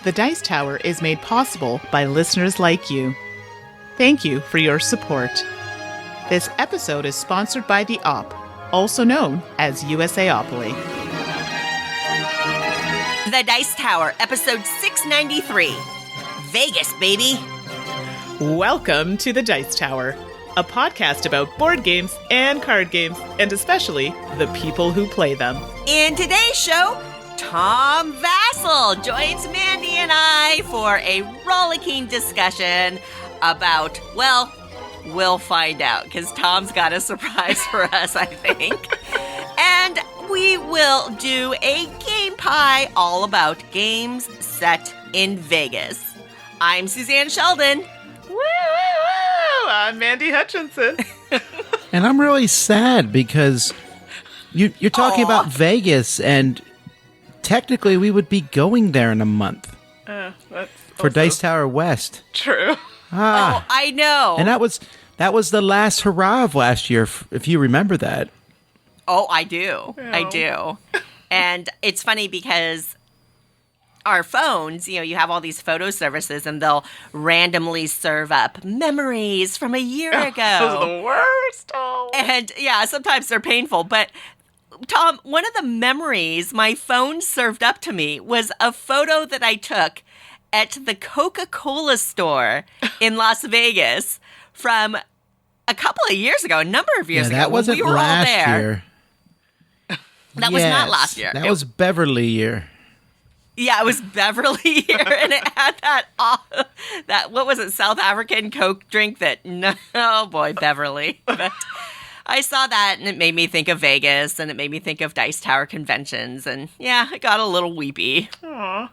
The Dice Tower is made possible by listeners like you. Thank you for your support. This episode is sponsored by the Op, also known as USAopoly. The Dice Tower, episode 693. Vegas, baby. Welcome to The Dice Tower, a podcast about board games and card games, and especially the people who play them. In today's show, Tom Vassell joins Mandy and I for a rollicking discussion about, well, we'll find out, because Tom's got a surprise for us, I think. And we will do a game pie all about games set in Vegas. I'm Suzanne Sheldon. Woo, woo, woo! I'm Mandy Hutchinson. And I'm really sad because you're talking about Vegas, and technically we would be going there in a month. That's for Dice Tower West. True. Oh, I know. And that was the last hurrah of last year, if you remember that. Oh, I do. Yeah. I do. And it's funny because our phones, you have all these photo services and they'll randomly serve up memories from a year ago. Those are the worst. Oh. And yeah, sometimes they're painful. But Tom, one of the memories my phone served up to me was a photo that I took at the Coca-Cola store in Las Vegas from a couple of years ago, a number of years ago. That wasn't we were last all there. year. That was not last year. That was Beverly year. Yeah, it was Beverly year, and it had that what was it, South African Coke drink that, no, oh boy, Beverly. But I saw that, and it made me think of Vegas, and it made me think of Dice Tower conventions, and yeah, I got a little weepy. Aw.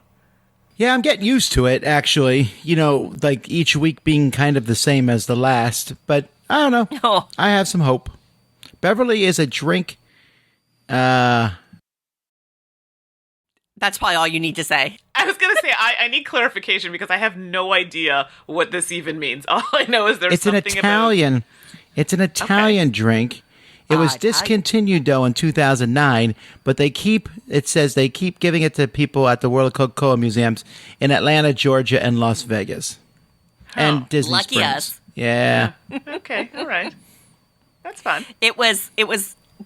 Yeah, I'm getting used to it, actually. Like each week being kind of the same as the last. But I don't know. Oh. I have some hope. Beverly is a drink. That's probably all you need to say. I was going to say, I need clarification because I have no idea what this even means. All I know is there's something Italian. It's an Italian drink. It was discontinued, though, in 2009, but it says they keep giving it to people at the World of Coca-Cola museums in Atlanta, Georgia, and Las Vegas. And Disney Lucky Springs. us. Yeah. Okay, all right. That's fun. It was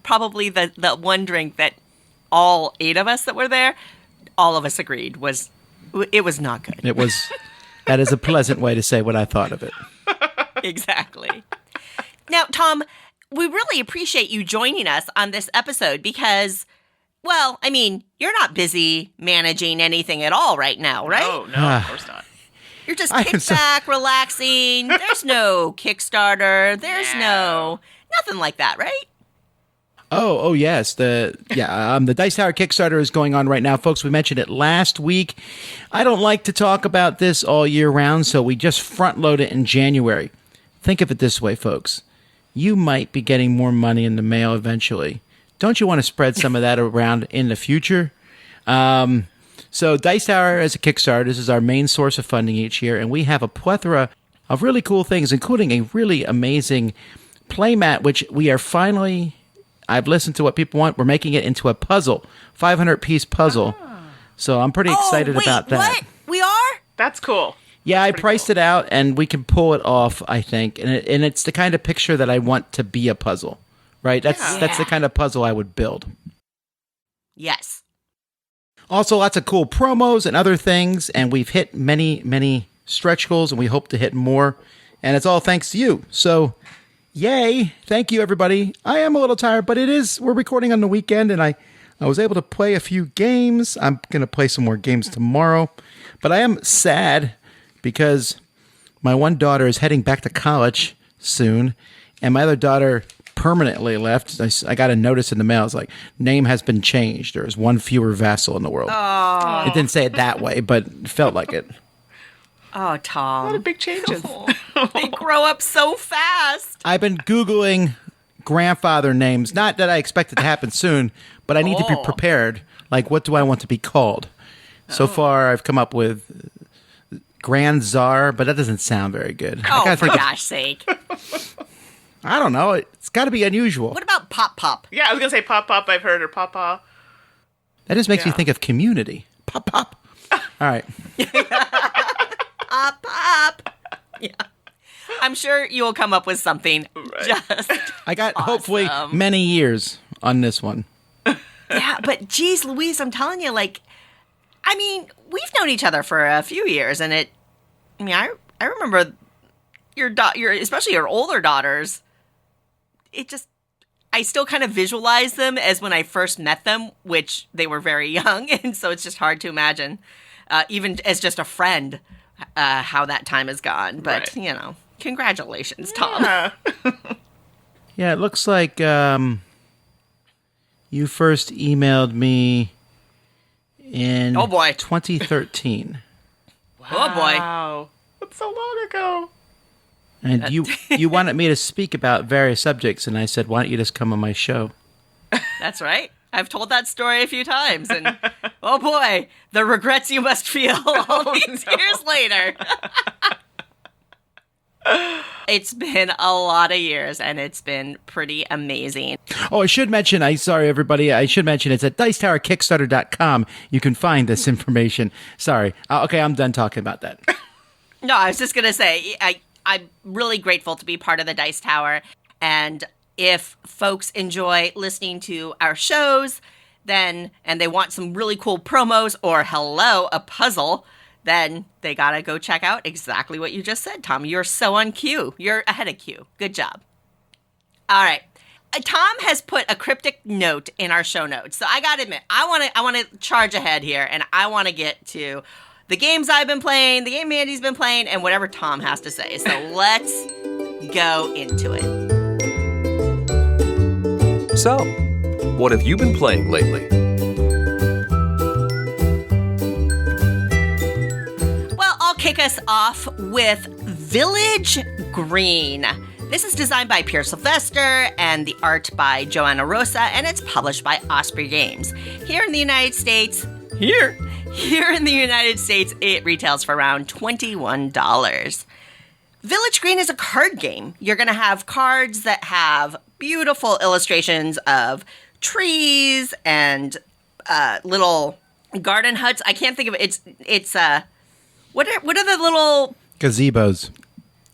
probably the one drink that all 8 of us that were there, all of us agreed it was not good. That is a pleasant way to say what I thought of it. Exactly. Now, Tom, we really appreciate you joining us on this episode because, well, I mean, you're not busy managing anything at all right now, right? Oh, no, of course not. You're just kicked back, relaxing. There's no Kickstarter. There's nothing like that, right? Oh yes. The Dice Tower Kickstarter is going on right now, folks. We mentioned it last week. I don't like to talk about this all year round, so we just front load it in January. Think of it this way, folks. You might be getting more money in the mail eventually. Don't you want to spread some of that around in the future? So Dice Tower as a Kickstarter, this is our main source of funding each year, and we have a plethora of really cool things, including a really amazing playmat, which we are finally, I've listened to what people want, we're making it into a puzzle, 500-piece puzzle. Oh. So I'm pretty excited about that. What? We are? That's cool. Yeah, I priced it out, and we can pull it off, I think. And it's the kind of picture that I want to be a puzzle, right? That's the kind of puzzle I would build. Yes. Also, lots of cool promos and other things, and we've hit many, many stretch goals, and we hope to hit more. And it's all thanks to you. So, yay. Thank you, everybody. I am a little tired, but we're recording on the weekend, and I was able to play a few games. I'm going to play some more games tomorrow. But I am sad because my one daughter is heading back to college soon, and my other daughter permanently left. I got a notice in the mail. It's like, name has been changed. There is one fewer Vassal in the world. Oh. It didn't say it that way, but it felt like it. Oh, Tom. What a big changes. They grow up so fast. I've been Googling grandfather names. Not that I expect it to happen soon, but I need to be prepared. Like, what do I want to be called? So far, I've come up with Grand Czar, but that doesn't sound very good. Oh, for gosh sake. I don't know. It's got to be unusual. What about Pop Pop? Yeah, I was going to say Pop Pop, I've heard, or Papa. That just makes me think of Community. Pop, pop. All right. Up. Yeah. I'm sure you will come up with something just I got awesome. hopefully many years on this one. Yeah, but geez, Louise, I'm telling you, like, I mean, we've known each other for a few years, and I remember your especially your older daughters. I still kind of visualize them as when I first met them, which they were very young, and so it's just hard to imagine, even as just a friend, how that time has gone. But, congratulations, Tom. Yeah. Yeah, it looks like you first emailed me in 2013. Oh, boy. Wow. That's so long ago. And you wanted me to speak about various subjects, and I said, why don't you just come on my show? That's right. I've told that story a few times, and oh boy, the regrets you must feel all these years later. It's been a lot of years, and it's been pretty amazing. Oh, I should mention, sorry, everybody, it's at dicetowerkickstarter.com. You can find this information. Sorry. Okay, I'm done talking about that. No, I was just going to say, I'm really grateful to be part of the Dice Tower, and if folks enjoy listening to our shows, and they want some really cool promos or a puzzle, then they gotta go check out exactly what you just said, Tom. You're so on cue. You're ahead of cue. Good job. All right. Tom has put a cryptic note in our show notes. So I gotta admit, I want to charge ahead here, and I want to get to the games I've been playing, the game Mandy's been playing, and whatever Tom has to say. So let's go into it. So, what have you been playing lately? Well, I'll kick us off with Village Green. This is designed by Pierre Sylvester and the art by Joanna Rosa, and it's published by Osprey Games. Here in the United States, it retails for around $21. Village Green is a card game. You're going to have cards that have beautiful illustrations of trees and little garden huts. I can't think of it. It's what are the little Gazebos.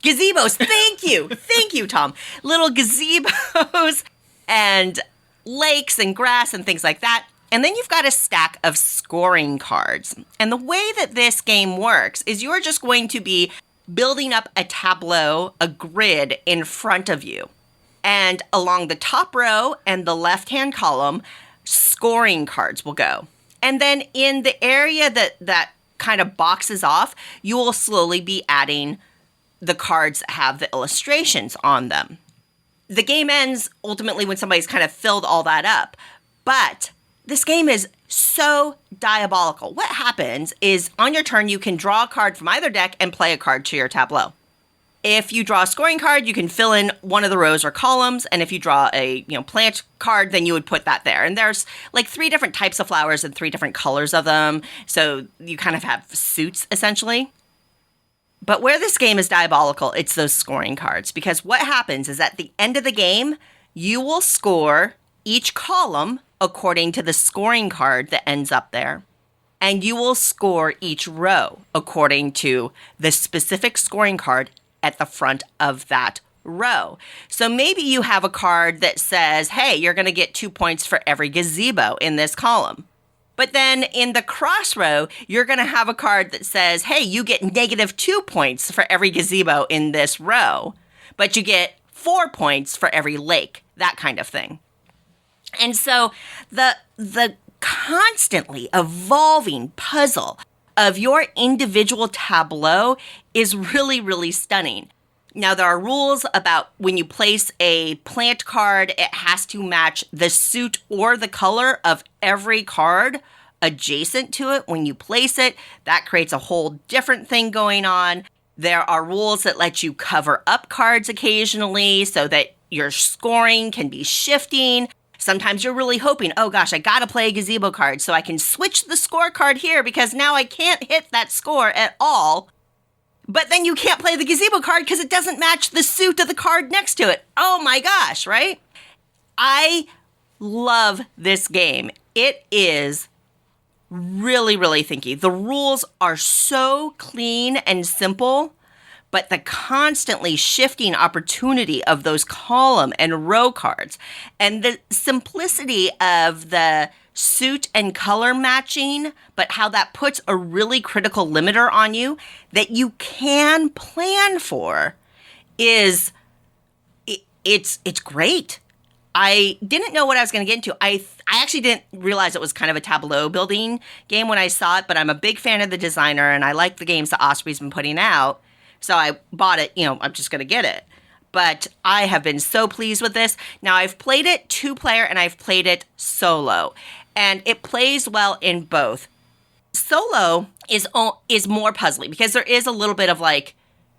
Gazebos. Thank you, Tom. Little gazebos and lakes and grass and things like that. And then you've got a stack of scoring cards. And the way that this game works is you're just going to be building up a tableau, a grid in front of you. And along the top row and the left-hand column, scoring cards will go. And then in the area that kind of boxes off, you will slowly be adding the cards that have the illustrations on them. The game ends ultimately when somebody's kind of filled all that up. But this game is so diabolical. What happens is on your turn, you can draw a card from either deck and play a card to your tableau. If you draw a scoring card, you can fill in one of the rows or columns. And if you draw a plant card, then you would put that there. And there's like 3 different types of flowers and 3 different colors of them. So you kind of have suits essentially. But where this game is diabolical, it's those scoring cards. Because what happens is at the end of the game, you will score each column according to the scoring card that ends up there. And you will score each row according to the specific scoring card at the front of that row. So maybe you have a card that says, hey, you're going to get 2 points for every gazebo in this column. But then in the cross row, you're going to have a card that says, hey, you get -2 points for every gazebo in this row, but you get 4 points for every lake, that kind of thing. And so the constantly evolving puzzle of your individual tableau is really, really stunning. Now, there are rules about when you place a plant card, it has to match the suit or the color of every card adjacent to it when you place it. That creates a whole different thing going on. There are rules that let you cover up cards occasionally so that your scoring can be shifting. Sometimes you're really hoping, oh gosh, I gotta play a gazebo card so I can switch the scorecard here because now I can't hit that score at all. But then you can't play the gazebo card because it doesn't match the suit of the card next to it. Oh my gosh, right? I love this game. It is really, really thinky. The rules are so clean and simple, but the constantly shifting opportunity of those column and row cards and the simplicity of the suit and color matching, but how that puts a really critical limiter on you that you can plan for it's great. I didn't know what I was going to get into. I actually didn't realize it was kind of a tableau building game when I saw it, but I'm a big fan of the designer and I like the games that Osprey's been putting out. So I bought it, I'm just going to get it. But I have been so pleased with this. Now, I've played it 2-player and I've played it solo. And it plays well in both. Solo is more puzzly because there is a little bit of like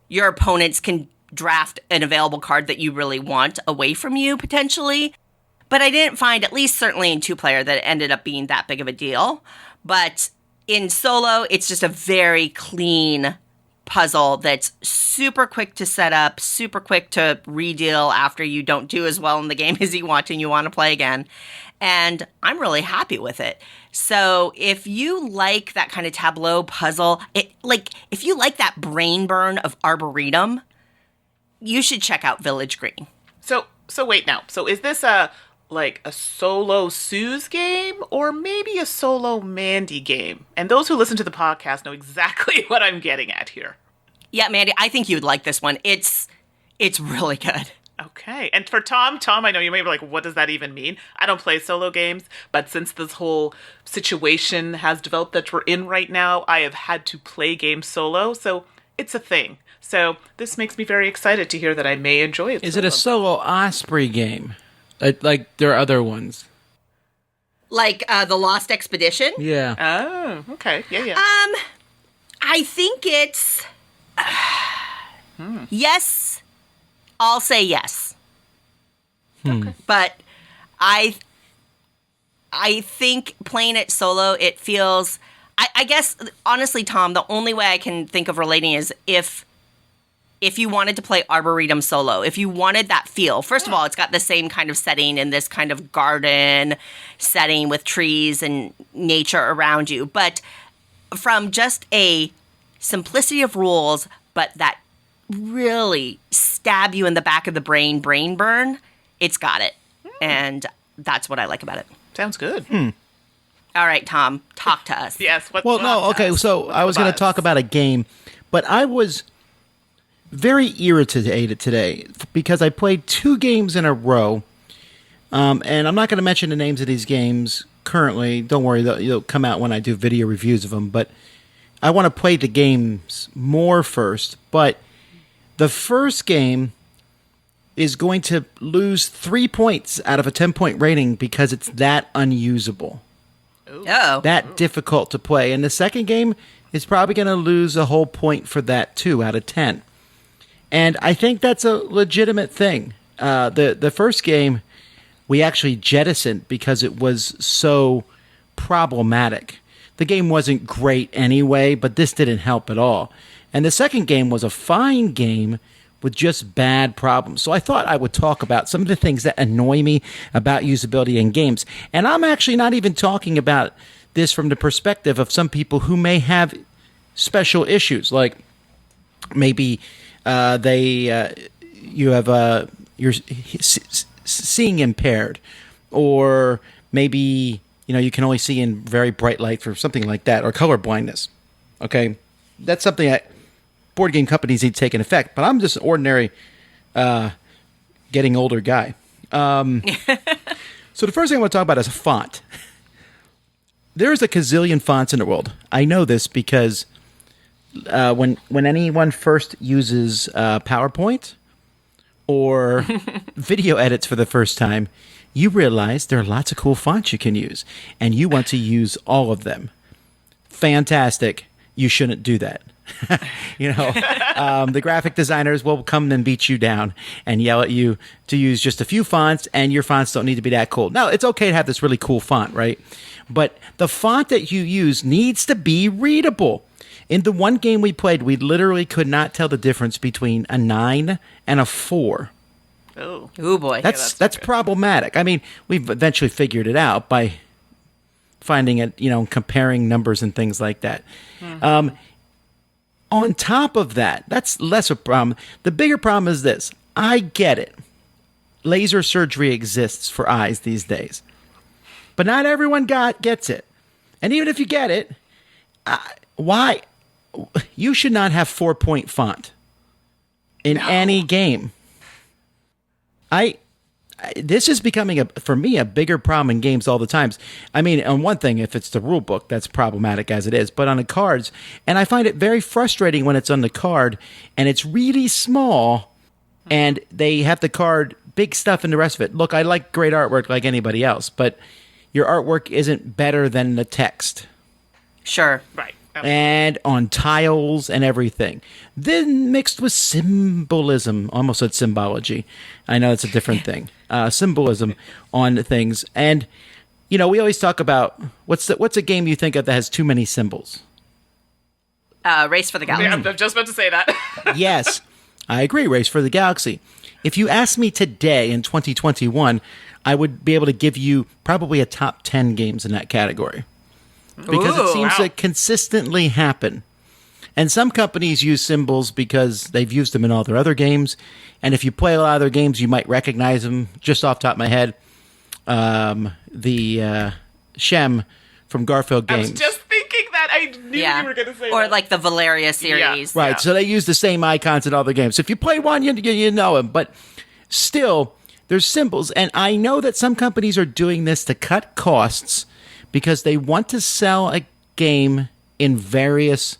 your opponents can draft an available card that you really want away from you potentially. But I didn't find, at least certainly in 2-player, that it ended up being that big of a deal. But in solo, it's just a very clean puzzle that's super quick to set up, super quick to redeal after you don't do as well in the game as you want and you want to play again. And I'm really happy with it. So if you like that kind of tableau puzzle, if you like that brain burn of Arboretum, you should check out Village Green. So wait now. So is this a solo Suze game or maybe a solo Mandi game? And those who listen to the podcast know exactly what I'm getting at here. Yeah, Mandi, I think you would like this one. It's really good. Okay. And for Tom, I know you may be like, what does that even mean? I don't play solo games, but since this whole situation has developed that we're in right now, I have had to play games solo, so it's a thing. So this makes me very excited to hear that I may enjoy it. Is it a solo Osprey game? Like there are other ones. Like the Lost Expedition? Yeah. Oh, okay. Yeah. I think it's... Yes. I'll say yes. Okay. But I think playing it solo, it feels... I guess, honestly, Tom, the only way I can think of relating is if you wanted to play Arboretum solo, if you wanted that feel. First of all, it's got the same kind of setting in this kind of garden setting with trees and nature around you. But from just a simplicity of rules, but that really stab you in the back of the brain burn, it's got it. And that's what I like about it. Sounds good. All right, Tom, talk to us. Yes. So I was going to talk about a game, but I was very irritated today because I played 2 games in a row, and I'm not going to mention the names of these games currently. Don't worry, they'll come out when I do video reviews of them, but I want to play the games more first. But the first game is going to lose 3 points out of a 10-point rating because it's that unusable. Oh. That difficult to play. And the second game is probably going to lose a whole point for that, too, out of 10. And I think that's a legitimate thing. The first game we actually jettisoned because it was so problematic. The game wasn't great anyway, but this didn't help at all. And the second game was a fine game with just bad problems. So I thought I would talk about some of the things that annoy me about usability in games. And I'm actually not even talking about this from the perspective of some people who may have special issues, like maybe you're seeing impaired, or maybe you can only see in very bright light or something like that, or color blindness. Okay, that's something that board game companies need to take in effect. But I'm just an ordinary, getting older guy. So the first thing I want to talk about is a font. There's a gazillion fonts in the world. I know this because when anyone first uses PowerPoint or video edits for the first time, you realize there are lots of cool fonts you can use, and you want to use all of them. Fantastic. You shouldn't do that. The graphic designers will come and beat you down and yell at you to use just a few fonts, and your fonts don't need to be that cool. Now, it's okay to have this really cool font, right? But the font that you use needs to be readable. In the one game we played, we literally could not tell the difference between a 9 and a 4. Oh boy. That's problematic. I mean, we've eventually figured it out by finding it, comparing numbers and things like that. On top of that, that's less a problem. The bigger problem is this. I get it. Laser surgery exists for eyes these days. But not everyone gets it. And even if you get it, why? You should not have 4-point font in any game. This is becoming, for me, a bigger problem in games all the times. I mean, on one thing, if it's the rule book, that's problematic as it is. But on the cards, and I find it very frustrating when it's on the card, and it's really small, and they have the card, big stuff in the rest of it. Look, I like great artwork like anybody else, but your artwork isn't better than the text. Sure. Right. And on tiles and everything. Then mixed with symbolism. Almost said symbology. I know it's a different thing. Symbolism on things. And, we always talk about, what's a game you think of that has too many symbols? Race for the Galaxy. Yeah, I'm just about to say that. Yes, I agree. Race for the Galaxy. If you asked me today in 2021, I would be able to give you probably a top 10 games in that category. Because it seems to consistently happen. And some companies use symbols because they've used them in all their other games. And if you play a lot of their games, you might recognize them. Just off the top of my head, the Shem from Garfield Games. I was just thinking that. I knew you were going to say that. Or like the Valeria series. Yeah. Right, so they use the same icons in all their games. So if you play one, you know them. But still, there's symbols. And I know that some companies are doing this to cut costs because they want to sell a game in various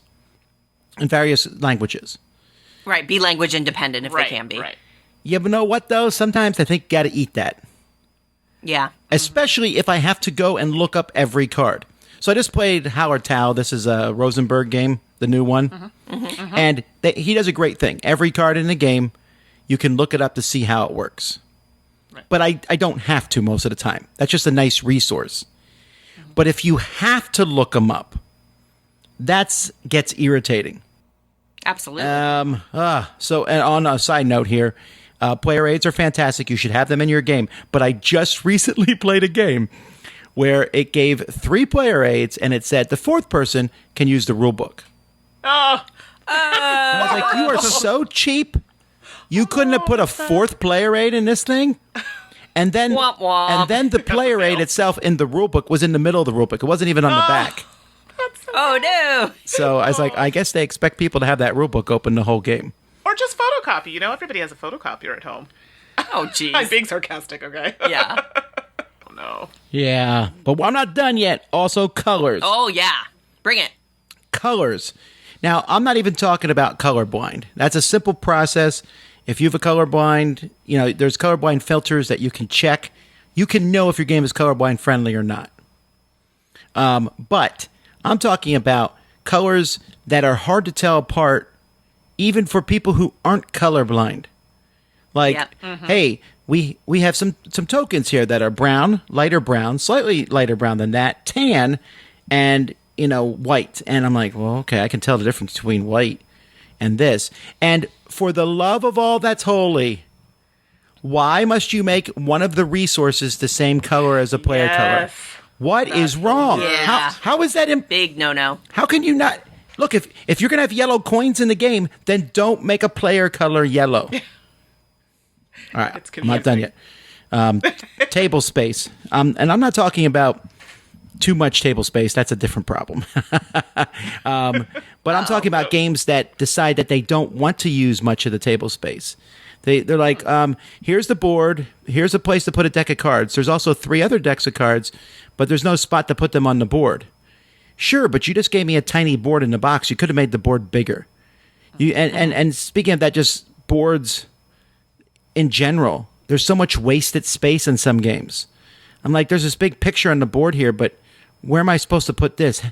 languages. Right, be language independent if they can be. Right. You know what, though? Sometimes I think you got to eat that. Yeah. Especially if I have to go and look up every card. So I just played Howard Tao. This is a Rosenberg game, the new one. And he does a great thing. Every card in the game, you can look it up to see how it works. Right. But I don't have to most of the time. That's just a nice resource. But if you have to look them up, that gets irritating. Absolutely. So, and on a side note here, player aids are fantastic. You should have them in your game. But I just recently played a game where it gave 3 player aids, and it said the 4th person can use the rule book. Oh. I was like, you are so cheap. You couldn't have put a 4th player aid in this thing? And then, womp womp. And then the player aid itself in the rule book was in the middle of the rule book. It wasn't even on the back. Oh, no. So I was like, I guess they expect people to have that rule book open the whole game. Or just photocopy. Everybody has a photocopier at home. Oh, jeez. I'm being sarcastic, okay? Yeah. Oh, no. Yeah, but I'm not done yet. Also, colors. Oh, yeah. Bring it. Colors. Now, I'm not even talking about colorblind. That's a simple process. If you have a colorblind, there's colorblind filters that you can check. You can know if your game is colorblind friendly or not. But I'm talking about colors that are hard to tell apart, even for people who aren't colorblind. Like, hey, we have some tokens here that are brown, lighter brown, slightly lighter brown than that, tan, and white. And I'm like, well, okay, I can tell the difference between white and this. And for the love of all that's holy, why must you make one of the resources the same color as a player color? What is wrong? Yeah. How is that? Big no-no. How can you not? Look, if you're going to have yellow coins in the game, then don't make a player color yellow. All right, I'm not done yet. Table space. And I'm not talking about too much table space. That's a different problem. But I'm talking about games that decide that they don't want to use much of the table space. They're like, here's the board. Here's a place to put a deck of cards. There's also 3 other decks of cards, but there's no spot to put them on the board. Sure, but you just gave me a tiny board in the box. You could have made the board bigger. And speaking of that, just boards in general, there's so much wasted space in some games. I'm like, there's this big picture on the board here, but where am I supposed to put this?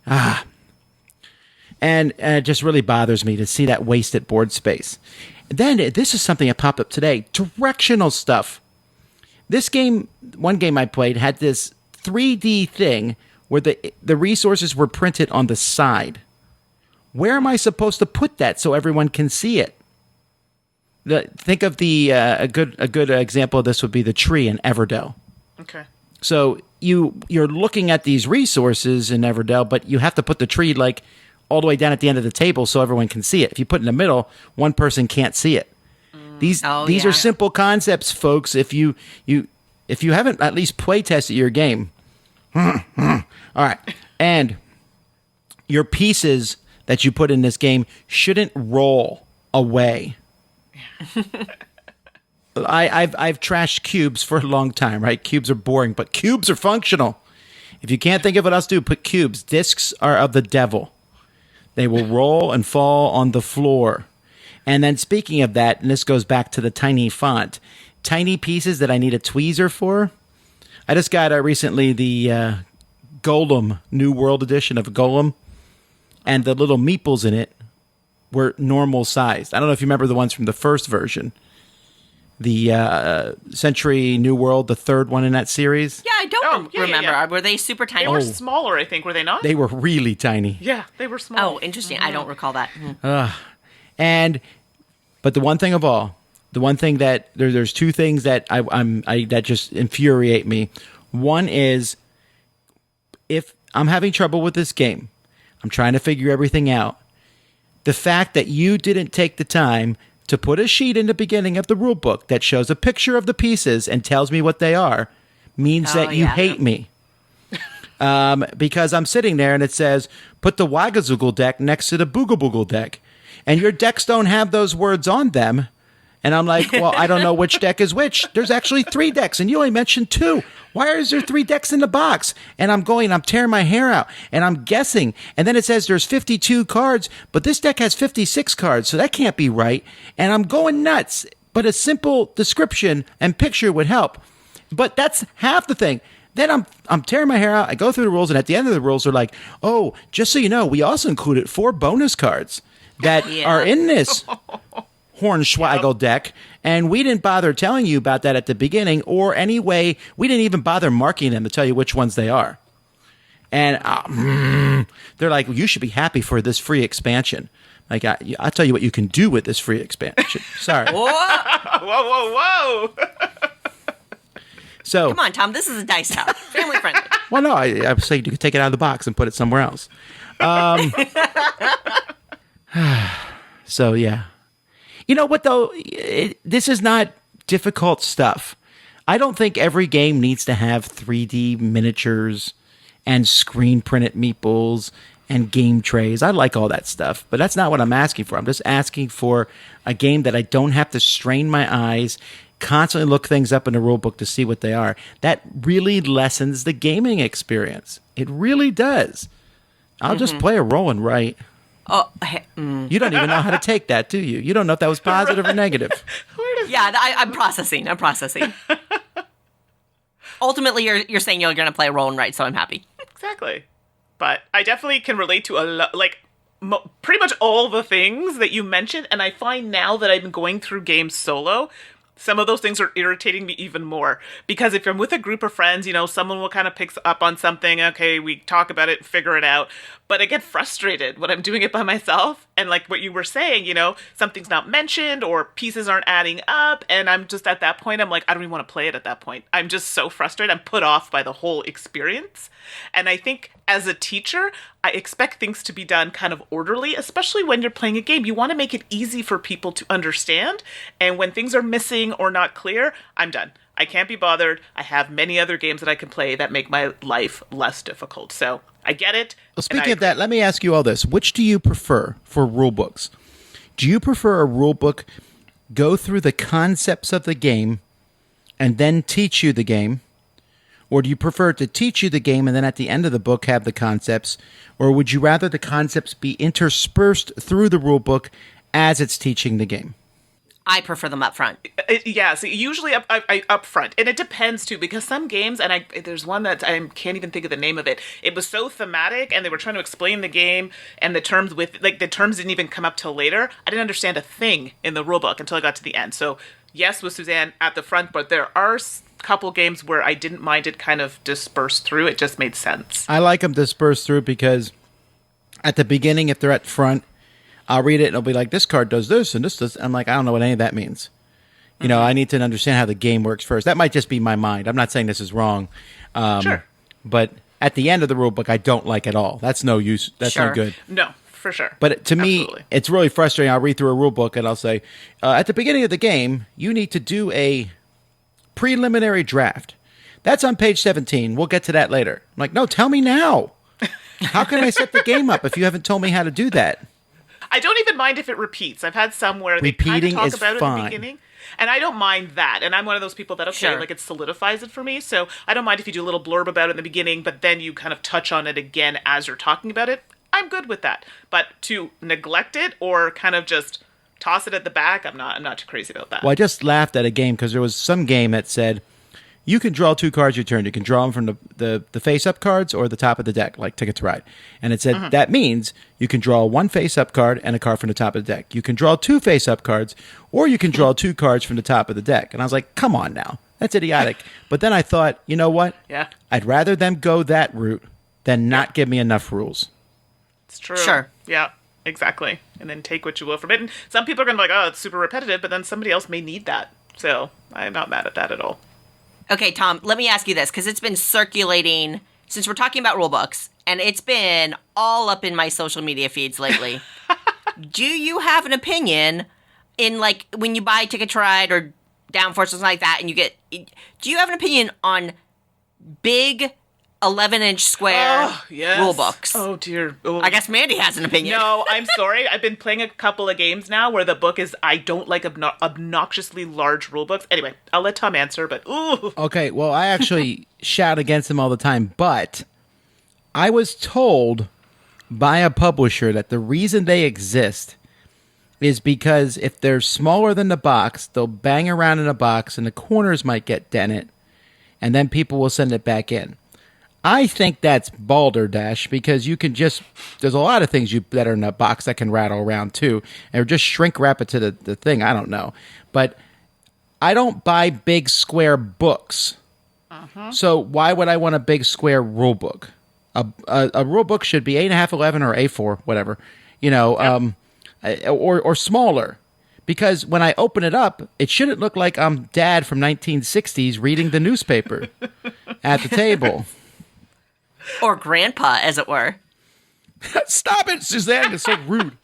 And it just really bothers me to see that wasted board space. Then this is something that popped up today. Directional stuff. This game, one game I played, had this 3D thing where the resources were printed on the side. Where am I supposed to put that so everyone can see it? A good example of this would be the tree in Everdell. Okay. So you're looking at these resources in Everdell, but you have to put the tree like all the way down at the end of the table so everyone can see it. If you put it in the middle, one person can't see it. These are simple concepts, folks. If you haven't at least play tested your game, all right, and your pieces that you put in this game shouldn't roll away. I've trashed cubes for a long time, right? Cubes are boring, but cubes are functional. If you can't think of what else to do, put cubes. Discs are of the devil. They will roll and fall on the floor. And then speaking of that, and this goes back to the tiny font, tiny pieces that I need a tweezer for. I just got recently the Golem New World Edition of Golem, and the little meeples in it were normal sized. I don't know if you remember the ones from the first version. The Century New World, the third one in that series. Yeah, I don't remember. Yeah. Were they super tiny? They were smaller, I think. Were they not? They were really tiny. Yeah, they were small. Oh, interesting. I don't recall that. But the one thing of all, the one thing that there's two things that I that just infuriate me. One is if I'm having trouble with this game, I'm trying to figure everything out. The fact that you didn't take the time to put a sheet in the beginning of the rule book that shows a picture of the pieces and tells me what they are means that you hate me. Because I'm sitting there and it says, put the Wagazoogle deck next to the Boogle Boogle deck. And your decks don't have those words on them. And I'm like, well, I don't know which deck is which. There's actually 3 decks, and you only mentioned 2. Why is there 3 decks in the box? And I'm tearing my hair out, and I'm guessing. And then it says there's 52 cards, but this deck has 56 cards, so that can't be right. And I'm going nuts. But a simple description and picture would help. But that's half the thing. Then I'm tearing my hair out. I go through the rules, and at the end of the rules, they're like, oh, just so you know, we also included 4 bonus cards that are in this Hornswoggle deck, and we didn't bother telling you about that at the beginning, or anyway, we didn't even bother marking them to tell you which ones they are. And they're like, well, you should be happy for this free expansion. Like, I'll tell you what you can do with this free expansion. Sorry. Whoa. So, come on, Tom, this is a dice tower. Family friendly. Well, no, I was saying you could take it out of the box and put it somewhere else. So, yeah. You know what, though? This is not difficult stuff. I don't think every game needs to have 3D miniatures and screen printed meeples and game trays. I like all that stuff, but that's not what I'm asking for. I'm just asking for a game that I don't have to strain my eyes, constantly look things up in the rule book to see what they are. That really lessens the gaming experience. It really does. I'll just play a roll and write. Oh, You don't even know how to take that, do you? You don't know if that was positive or negative. Yeah, I'm processing. Ultimately, you're saying you're going to play a roll and write, so I'm happy. Exactly. But I definitely can relate to pretty much all the things that you mentioned, and I find now that I've been going through games solo, some of those things are irritating me even more. Because if I'm with a group of friends, someone will kind of pick up on something, okay, we talk about it and figure it out. But I get frustrated when I'm doing it by myself. And like what you were saying, something's not mentioned or pieces aren't adding up. And I'm just at that point, I'm like, I don't even want to play it at that point. I'm just so frustrated. I'm put off by the whole experience. And I think as a teacher, I expect things to be done kind of orderly, especially when you're playing a game. You want to make it easy for people to understand. And when things are missing or not clear, I'm done. I can't be bothered. I have many other games that I can play that make my life less difficult. So I get it. Well, speaking of that, let me ask you all this. Which do you prefer for rule books? Do you prefer a rule book go through the concepts of the game and then teach you the game? Or do you prefer to teach you the game and then at the end of the book have the concepts? Or would you rather the concepts be interspersed through the rule book as it's teaching the game? I prefer them up front. Yeah, so usually up front. And it depends, too, because some games, and there's one that I can't even think of the name of it. It was so thematic, and they were trying to explain the game, and the terms didn't even come up till later. I didn't understand a thing in the rulebook until I got to the end. So, yes, with Suzanne at the front, but there are a couple games where I didn't mind it kind of dispersed through. It just made sense. I like them dispersed through because at the beginning, if they're at front, I'll read it and it'll be like, this card does this and this does. I'm like, I don't know what any of that means. I need to understand how the game works first. That might just be my mind. I'm not saying this is wrong. Sure. but at the end of the rule book, I don't like at all. That's no use. That's no Sure. good. No, for sure. But to me, Absolutely. it's really frustrating. I'll read through a rule book and I'll say, at the beginning of the game, you need to do a preliminary draft. That's on page 17. We'll get to that later. I'm like, no, tell me now. How can I set the game up if you haven't told me how to do that? I don't even mind if it repeats. I've had some where they kind of Repeating talk is about it fine. at the beginning. And I don't mind that. And I'm one of those people that, okay, Sure. like it solidifies it for me. So I don't mind if you do a little blurb about it in the beginning, but then you kind of touch on it again as you're talking about it. I'm good with that. But to neglect it or kind of just toss it at the back, I'm not too crazy about that. Well, I just laughed at a game because there was some game that said, you can draw 2 cards your turn. You can draw them from the face-up cards or the top of the deck, like Ticket to Ride. And it said that means you can draw 1 face-up card and a card from the top of the deck. You can draw 2 face-up cards, or you can draw 2 cards from the top of the deck. And I was like, come on now. That's idiotic. But then I thought, you know what? Yeah. I'd rather them go that route than not give me enough rules. It's true. Sure. Yeah, exactly. And then take what you will from it. And some people are going to be like, oh, it's super repetitive, but then somebody else may need that. So I'm not mad at that at all. Okay, Tom, let me ask you this, because it's been circulating since we're talking about rule books, and it's been all up in my social media feeds lately. Do you have an opinion in, like, when you buy Ticket to Ride or Downforce or something like that, and you get... Do you have an opinion on big 11-inch square Yes. rule books? Oh, dear. Oh. I guess Mandy has an opinion. No, I'm sorry. I've been playing a couple of games now where the book is, I don't like obnoxiously large rule books. Anyway, I'll let Tom answer, but ooh. Okay, well, I actually shout against them all the time, but I was told by a publisher that the reason they exist is because if they're smaller than the box, they'll bang around in a box and the corners might get dented, and then people will send it back in. I think that's balderdash because you can just, there's a lot of things that are in a box that can rattle around too, or just shrink wrap it to the thing. I don't know. But I don't buy big square books. So why would I want a big square rule book? A rule book should be 8.5, 11, or A4, whatever, you know, or smaller. Because when I open it up, it shouldn't look like I'm Dad from 1960s reading the newspaper at the table. Or Grandpa, as it were. Stop it, Suzanne. It's so rude.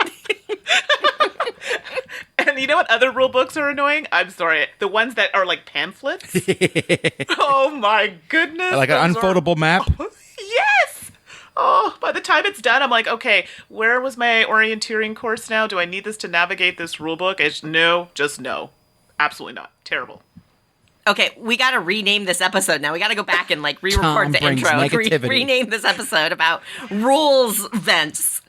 And you know what other rule books are annoying? I'm sorry. The ones that are like pamphlets. Oh my goodness. Like an those are- unfoldable map. Yes. Oh, by the time it's done, I'm like, okay, where was my orienteering course now? Do I need this to navigate this rule book? No, just no. Absolutely not. Terrible. Okay, we got to rename this episode now. We got to go back and like re-record Tom the brings intro. negativity. Rename this episode about rules vents.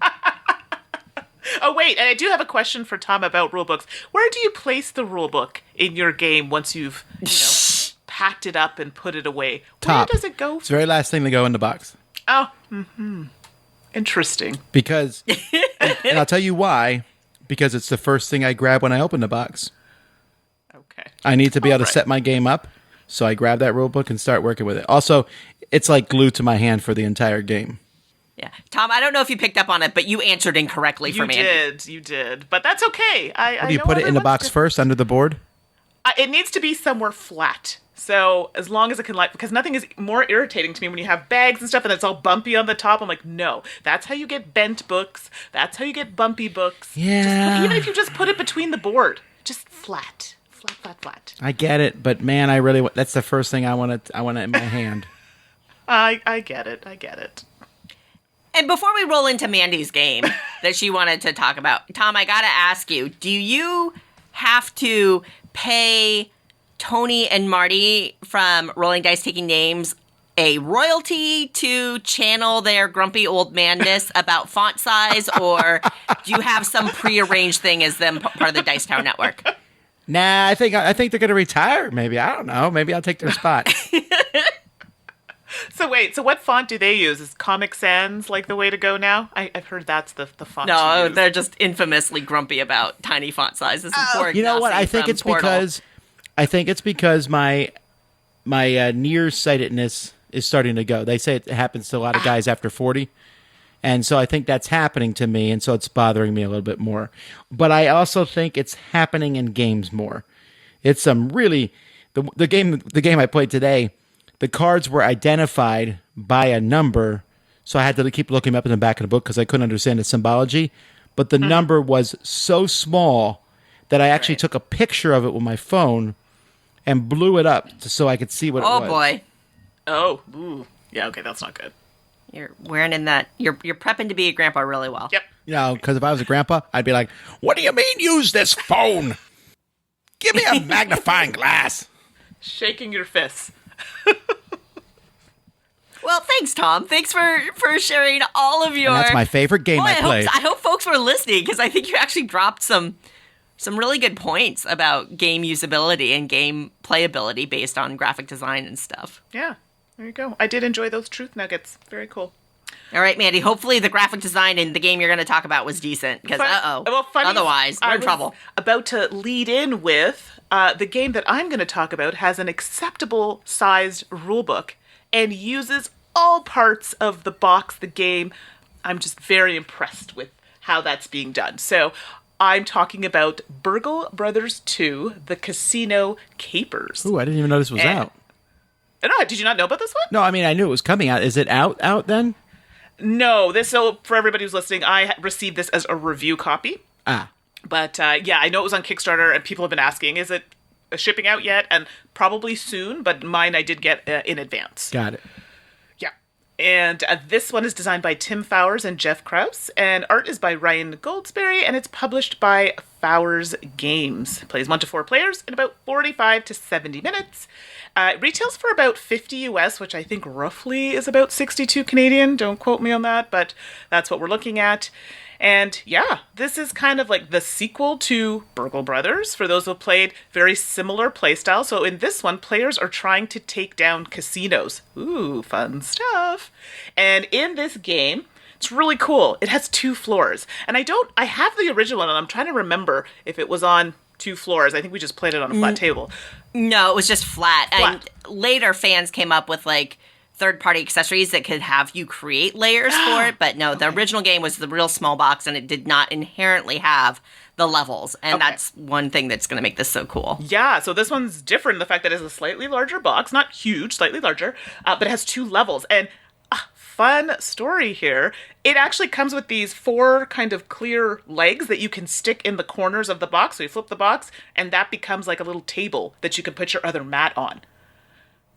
Oh, wait, and I do have a question for Tom about rule books. Where do you place the rule book in your game once you've, packed it up and put it away? Top. Where does it go? It's the very last thing to go in the box. Oh, interesting. Because, and I'll tell you why, because it's the first thing I grab when I open the box. Okay. I need to be able to Alright. set my game up, so I grab that rule book and start working with it. Also, it's like glue to my hand for the entire game. Yeah, Tom, I don't know if you picked up on it, but you answered incorrectly for me. You did. But that's okay. Do you put it in the box first, under the board? It needs to be somewhere flat. So as long as it can, because nothing is more irritating to me when you have bags and stuff and it's all bumpy on the top. I'm like, no, that's how you get bent books. That's how you get bumpy books. Yeah. Even if you just put it between the board, just flat. Flat. I get it, but man, I really that's the first thing I want it in my hand. I get it. And before we roll into Mandy's game that she wanted to talk about, Tom, I got to ask you, do you have to pay Tony and Marty from Rolling Dice Taking Names a royalty to channel their grumpy old manness about font size, or do you have some prearranged thing as them part of the Dice Town Network? Nah, I think they're going to retire. Maybe, I don't know. Maybe I'll take their spot. So wait, what font do they use? Is Comic Sans like the way to go now? I've heard that's the font to No, use. they're just infamously grumpy about tiny font sizes and poor You know what? Ignacy I think from it's Portal. because my nearsightedness is starting to go. They say it happens to a lot of guys after 40. And so I think that's happening to me, and so it's bothering me a little bit more. But I also think it's happening in games more. It's some really the game I played today. the cards were identified by a number, so I had to keep looking up in the back of the book because I couldn't understand the symbology. But the number was so small that I actually took a picture of it with my phone and blew it up so I could see what it was. Oh, boy. Oh, ooh. Yeah, okay, that's not good. You're wearing in that. You're prepping to be a grandpa really well. Yep. You know, because if I was a grandpa, I'd be like, what do you mean use this phone? Give me a magnifying glass. Shaking your fists. Well, thanks, Tom. Thanks for sharing all of your... And that's my favorite game I played. I hope folks were listening, because I think you actually dropped some really good points about game usability and game playability based on graphic design and stuff. Yeah, there you go. I did enjoy those truth nuggets. Very cool. All right, Mandy, hopefully the graphic design in the game you're going to talk about was decent, because otherwise we're in trouble. About to lead in with the game that I'm going to talk about has an acceptable sized rulebook and uses all parts of the box, the game. I'm just very impressed with how that's being done. So I'm talking about Burgle Bros. 2, The Casino Capers. Ooh, I didn't even know this was out. No, did you not know about this one? No, I mean, I knew it was coming out. Is it out then? No, so for everybody who's listening, I received this as a review copy. Ah. But yeah, I know it was on Kickstarter, and people have been asking, is it shipping out yet? And probably soon, but mine I did get in advance. Got it. Yeah. And this one is designed by Tim Fowers and Jeff Krause, and art is by Ryan Goldsberry, and it's published by Fowers Games. It plays 1 to 4 players in about 45 to 70 minutes. It retails for about 50 US, which I think roughly is about 62 Canadian. Don't quote me on that, but that's what we're looking at. And yeah, this is kind of like the sequel to Burgle Brothers, for those who have played. Very similar playstyle. So in this one, players are trying to take down casinos. Ooh, fun stuff. And in this game, it's really cool. It has 2 floors. And I have the original one, and I'm trying to remember if it was on 2 floors. I think we just played it on a flat table. No, it was just flat. And later fans came up with like third-party accessories that could have you create layers for it. But no, the original game was the real small box, and it did not inherently have the levels. And that's one thing that's going to make this so cool. Yeah, so this one's different in the fact that it has a slightly larger box. Not huge, slightly larger, but it has 2 levels. And fun story here. It actually comes with these 4 kind of clear legs that you can stick in the corners of the box. So you flip the box, and that becomes like a little table that you can put your other mat on.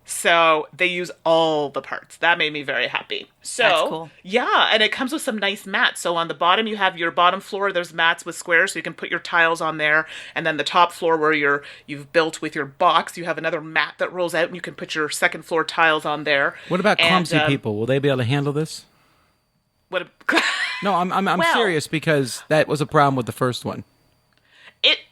So they use all the parts. That made me very happy. So that's cool. Yeah, and it comes with some nice mats. So on the bottom, you have your bottom floor. There's mats with squares, so you can put your tiles on there. And then the top floor where you've built with your box, you have another mat that rolls out, and you can put your second floor tiles on there. What about clumsy people? Will they be able to handle this? No, I'm serious, because that was a problem with the first one.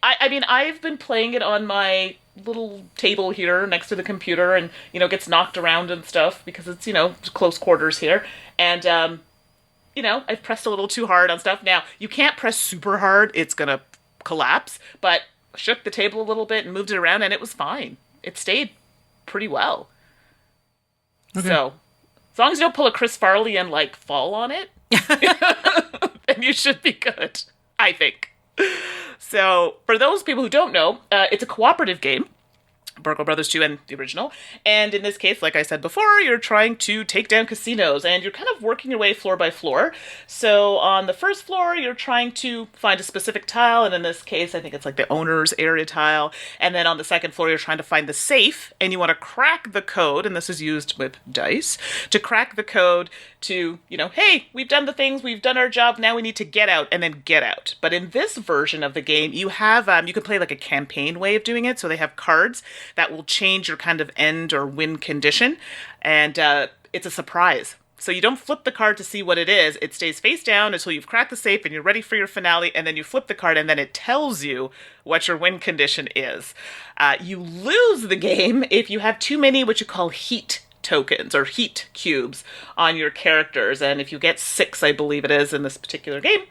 I mean, I've been playing it on my little table here next to the computer, and gets knocked around and stuff because it's close quarters here, and I've pressed a little too hard on stuff. Now you can't press super hard; it's gonna collapse. But I shook the table a little bit and moved it around, and it was fine. It stayed pretty well. Okay. So as long as you don't pull a Chris Farley and fall on it, then you should be good, I think. So, for those people who don't know, it's a cooperative game, Burgle Bros. 2 and the original, and in this case, like I said before, you're trying to take down casinos, and you're kind of working your way floor by floor. So, on the first floor, you're trying to find a specific tile, and in this case, I think it's like the owner's area tile, and then on the second floor, you're trying to find the safe, and you want to crack the code, and this is used with dice, to crack the code to, hey, we've done the things, we've done our job, now we need to get out, and then get out. But in this version of the game, you have, you can play like a campaign way of doing it, so they have cards that will change your kind of end or win condition, and it's a surprise. So you don't flip the card to see what it is. It stays face down until you've cracked the safe and you're ready for your finale, and then you flip the card, and then it tells you what your win condition is. You lose the game if you have too many what you call heat tokens or heat cubes on your characters, and if you get 6, I believe it is in this particular game,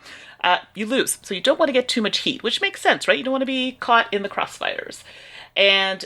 you lose. So you don't want to get too much heat, which makes sense, right? You don't want to be caught in the crossfires. And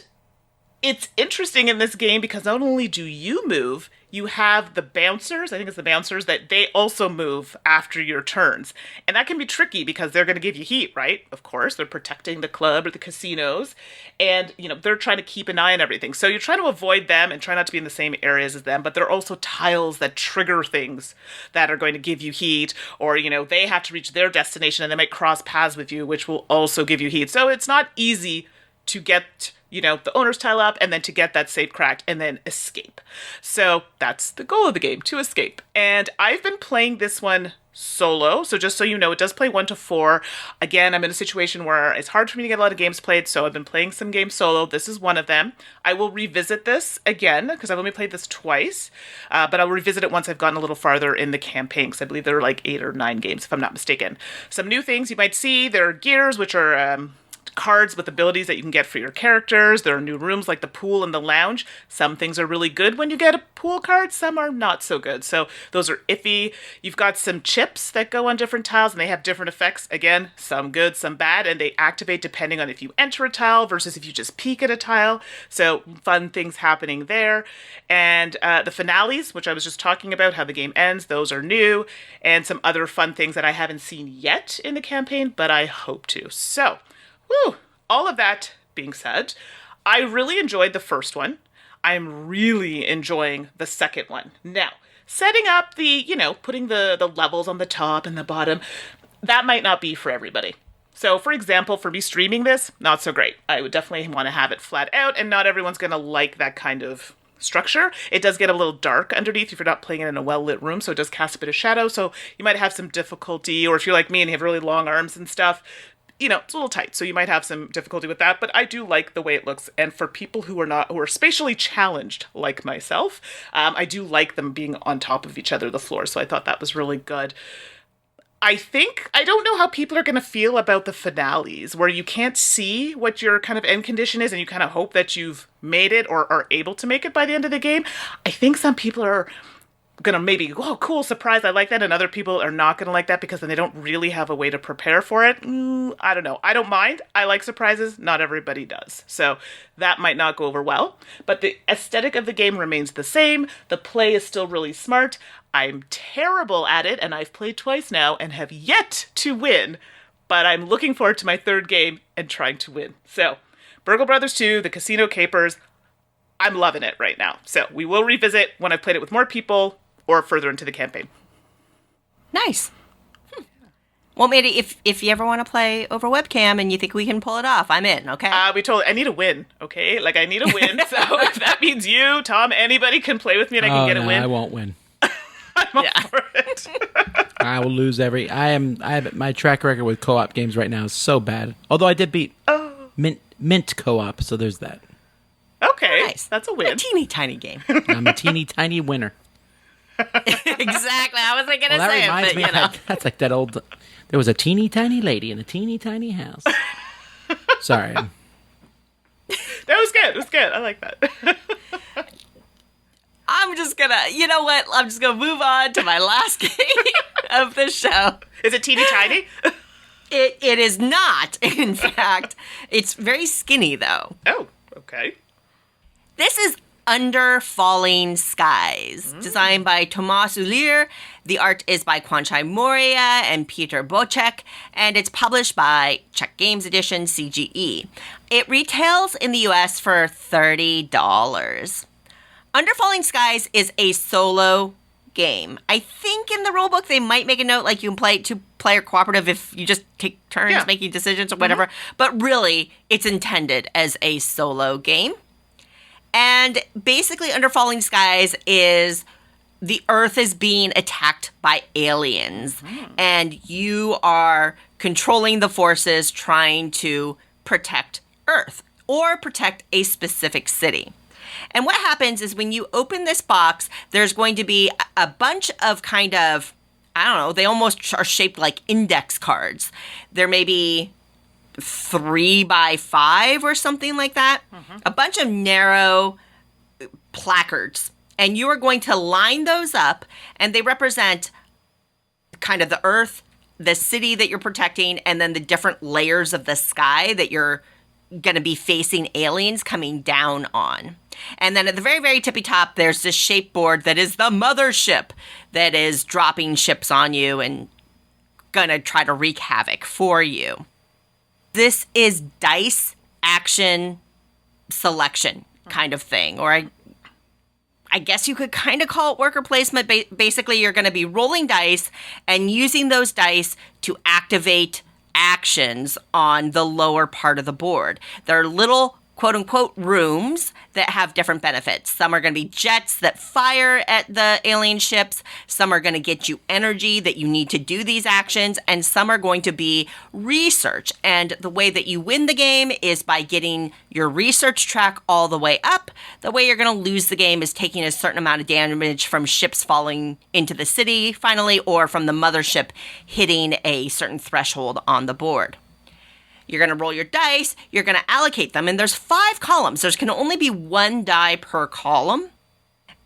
it's interesting in this game because not only do you move, you have the bouncers, I think it's the bouncers, that they also move after your turns. And that can be tricky because they're going to give you heat, right? Of course, they're protecting the club or the casinos. And, they're trying to keep an eye on everything. So you're trying to avoid them and try not to be in the same areas as them. But there are also tiles that trigger things that are going to give you heat. Or, they have to reach their destination and they might cross paths with you, which will also give you heat. So it's not easy to get the owner's tile up and then to get that safe cracked and then escape. So that's the goal of the game, to escape. And I've been playing this one solo. So just so you know, it does play 1 to 4. Again, I'm in a situation where it's hard for me to get a lot of games played. So I've been playing some games solo. This is one of them. I will revisit this again because I've only played this twice. But I'll revisit it once I've gotten a little farther in the campaign because I believe there are like 8 or 9 games, if I'm not mistaken. Some new things you might see. There are gears, which are cards with abilities that you can get for your characters. There are new rooms like the pool and the lounge. Some things are really good when you get a pool card. Some are not so good. So those are iffy. You've got some chips that go on different tiles and they have different effects. Again, some good, some bad, and they activate depending on if you enter a tile versus if you just peek at a tile. So fun things happening there. And the finales, which I was just talking about, how the game ends, those are new. And some other fun things that I haven't seen yet in the campaign, but I hope to. So all of that being said, I really enjoyed the first one. I'm really enjoying the second one. Now, setting up the, putting the levels on the top and the bottom, that might not be for everybody. So, for example, for me streaming this, not so great. I would definitely want to have it flat out, and not everyone's going to like that kind of structure. It does get a little dark underneath if you're not playing it in a well-lit room, so it does cast a bit of shadow, so you might have some difficulty, or if you're like me and you have really long arms and stuff, it's a little tight, so you might have some difficulty with that, but I do like the way it looks, and for people who are spatially challenged, like myself, I do like them being on top of each other, the floor, so I thought that was really good. I don't know how people are going to feel about the finales, where you can't see what your kind of end condition is, and you kind of hope that you've made it, or are able to make it by the end of the game. I think some people are gonna maybe, oh, cool, surprise, I like that, and other people are not gonna like that because then they don't really have a way to prepare for it. I don't know. I don't mind. I like surprises. Not everybody does. So that might not go over well. But the aesthetic of the game remains the same. The play is still really smart. I'm terrible at it, and I've played twice now and have yet to win. But I'm looking forward to my third game and trying to win. So, Burgle Brothers 2, The Casino Capers, I'm loving it right now. So we will revisit when I've played it with more people or further into the campaign. Nice. Well, Mandy, if you ever want to play over webcam and you think we can pull it off, I'm in, okay? I need a win, okay? Like, I need a win, so if that means you, Tom, anybody can play with me and I can get a win. I won't win. I'm up for it. I will lose my track record with co-op games right now is so bad. Although I did beat Mint co-op, so there's that. Okay, nice. That's a win. A teeny tiny game. I'm a teeny tiny winner. Exactly. I wasn't going to say it, but you know. That's like that old... There was a teeny tiny lady in a teeny tiny house. Sorry. That was good. It was good. I like that. I'm just going to... You know what? I'm just going to move on to my last game of the show. Is it teeny tiny? It is not, in fact. It's very skinny, though. Oh, okay. This is Under Falling Skies, designed by Tomasulier. The art is by Kwanchai Moria and Peter Bocek, and it's published by Czech Games Edition, CGE. It retails in the US for $30. Under Falling Skies is a solo game. I think in the rulebook they might make a note like you can play two-player cooperative if you just take turns making decisions or whatever, but really it's intended as a solo game. And basically, Under Falling Skies is the Earth is being attacked by aliens, and you are controlling the forces trying to protect Earth or protect a specific city. And what happens is when you open this box, there's going to be a bunch of kind of, I don't know, they almost are shaped like index cards. There may be 3 by 5 or something like that. A bunch of narrow placards. And you are going to line those up, and they represent kind of the Earth, the city that you're protecting, and then the different layers of the sky that you're going to be facing aliens coming down on. And then at the very, very tippy top, there's this shape board that is the mothership that is dropping ships on you and going to try to wreak havoc for you. This is dice action selection kind of thing, or I guess you could kind of call it worker placement. Basically, you're going to be rolling dice and using those dice to activate actions on the lower part of the board. There are little quote-unquote rooms that have different benefits. Some are going to be jets that fire at the alien ships. Some are going to get you energy that you need to do these actions. And some are going to be research. And the way that you win the game is by getting your research track all the way up. The way you're going to lose the game is taking a certain amount of damage from ships falling into the city, finally, or from the mothership hitting a certain threshold on the board. You're going to roll your dice, you're going to allocate them, and there's 5 columns. There's going to only be 1 die per column,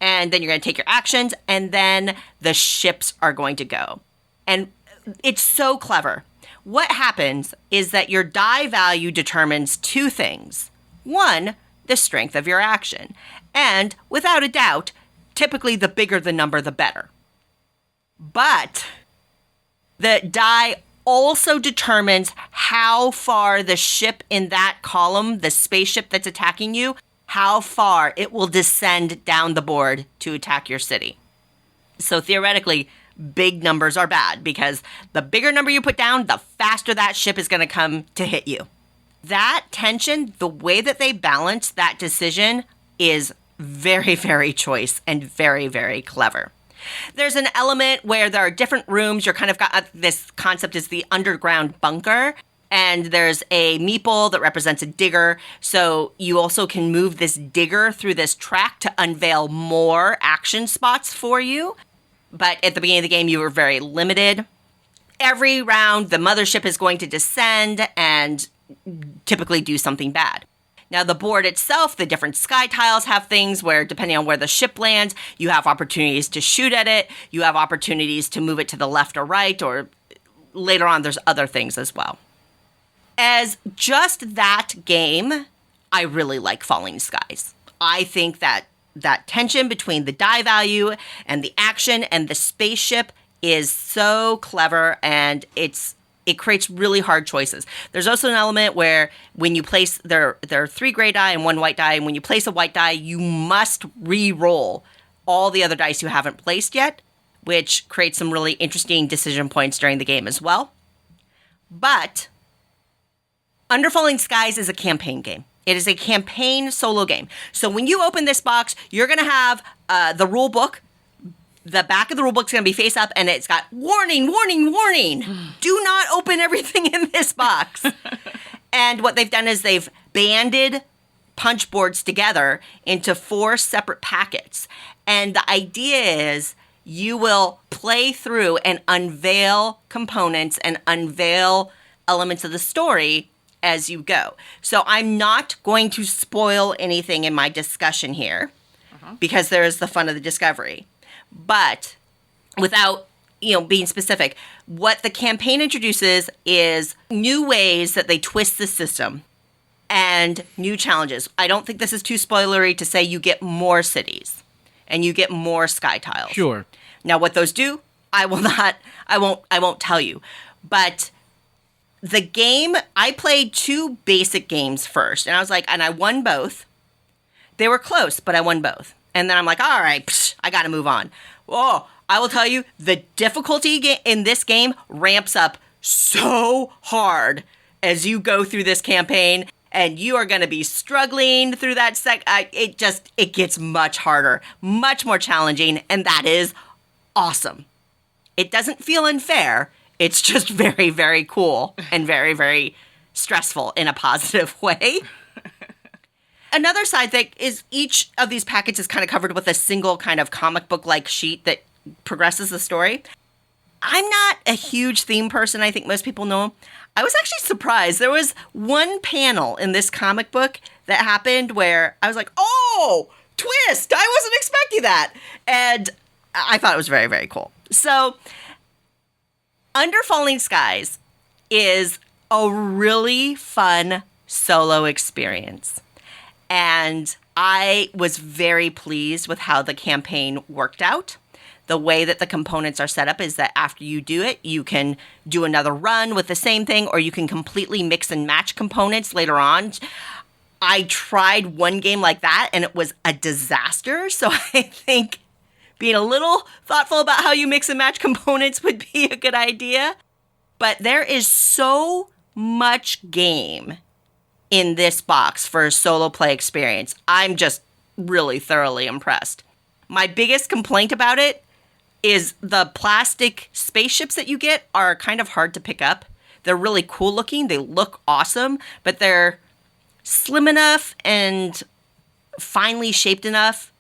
and then you're going to take your actions, and then the ships are going to go. And it's so clever. What happens is that your die value determines 2 things. 1, the strength of your action, and without a doubt, typically the bigger the number, the better. But the die also determines how far the ship in that column, the spaceship that's attacking you, how far it will descend down the board to attack your city. So theoretically, big numbers are bad because the bigger number you put down, the faster that ship is going to come to hit you. That tension, the way that they balance that decision is very, very choice and very, very clever. There's an element where there are different rooms. You're kind of got this concept is the underground bunker. And there's a meeple that represents a digger. So you also can move this digger through this track to unveil more action spots for you. But at the beginning of the game, you were very limited. Every round, the mothership is going to descend and typically do something bad. Now, the board itself, the different sky tiles have things where, depending on where the ship lands, you have opportunities to shoot at it. You have opportunities to move it to the left or right, or later on, there's other things as well. As just that game, I really like Falling Skies. I think that tension between the die value and the action and the spaceship is so clever, and it creates really hard choices. There's also an element where when you place, there are 3 gray die and 1 white die, and when you place a white die, you must re-roll all the other dice you haven't placed yet, which creates some really interesting decision points during the game as well. But Under Falling Skies is a campaign game. It is a campaign solo game. So when you open this box, you're going to have the rule book. The back of the rule book is going to be face up, and it's got warning, warning, warning. Do not open everything in this box. And what they've done is they've banded punch boards together into 4 separate packets. And the idea is you will play through and unveil components and unveil elements of the story as you go. So I'm not going to spoil anything in my discussion here because there is the fun of the discovery. But without, being specific, what the campaign introduces is new ways that they twist the system and new challenges. I don't think this is too spoilery to say you get more cities and you get more sky tiles. Sure. Now, what those do, I won't tell you. But the game, I played 2 basic games first, and I won both. They were close, but I won both. And then I'm like, all right, I got to move on. Oh, I will tell you, the difficulty in this game ramps up so hard as you go through this campaign, and you are going to be struggling through that it gets much harder, much more challenging, and that is awesome. It doesn't feel unfair. It's just very, very cool and very, very stressful in a positive way. Another side thing is each of these packets is kind of covered with a single kind of comic book-like sheet that progresses the story. I'm not a huge theme person. I think most people know. I was actually surprised. There was one panel in this comic book that happened where I was like, oh, twist! I wasn't expecting that. And I thought it was very, very cool. So, Under Falling Skies is a really fun solo experience. And I was very pleased with how the campaign worked out. The way that the components are set up is that after you do it, you can do another run with the same thing, or you can completely mix and match components later on. I tried one game like that, and it was a disaster. So I think being a little thoughtful about how you mix and match components would be a good idea. But there is so much game in this box for a solo play experience. I'm just really thoroughly impressed. My biggest complaint about it is the plastic spaceships that you get are kind of hard to pick up. They're really cool looking. They look awesome, but they're slim enough and finely shaped enough.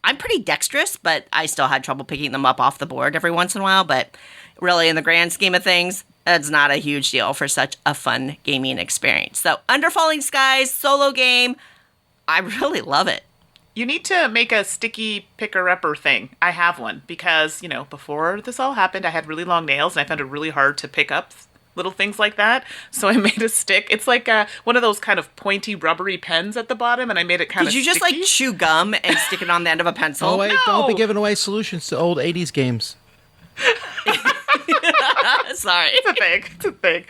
I'm pretty dexterous, but I still had trouble picking them up off the board every once in a while. But really, in the grand scheme of things, that's not a huge deal for such a fun gaming experience. So, Under Falling Skies, solo game, I really love it. You need to make a sticky picker-upper thing. I have one because, before this all happened, I had really long nails and I found it really hard to pick up little things like that. So I made a stick. It's like one of those kind of pointy rubbery pens at the bottom, and I made it kind of sticky. Did you just chew gum and stick it on the end of a pencil? Oh, wait, No. Don't be giving away solutions to old 80s games. Sorry. It's a thing.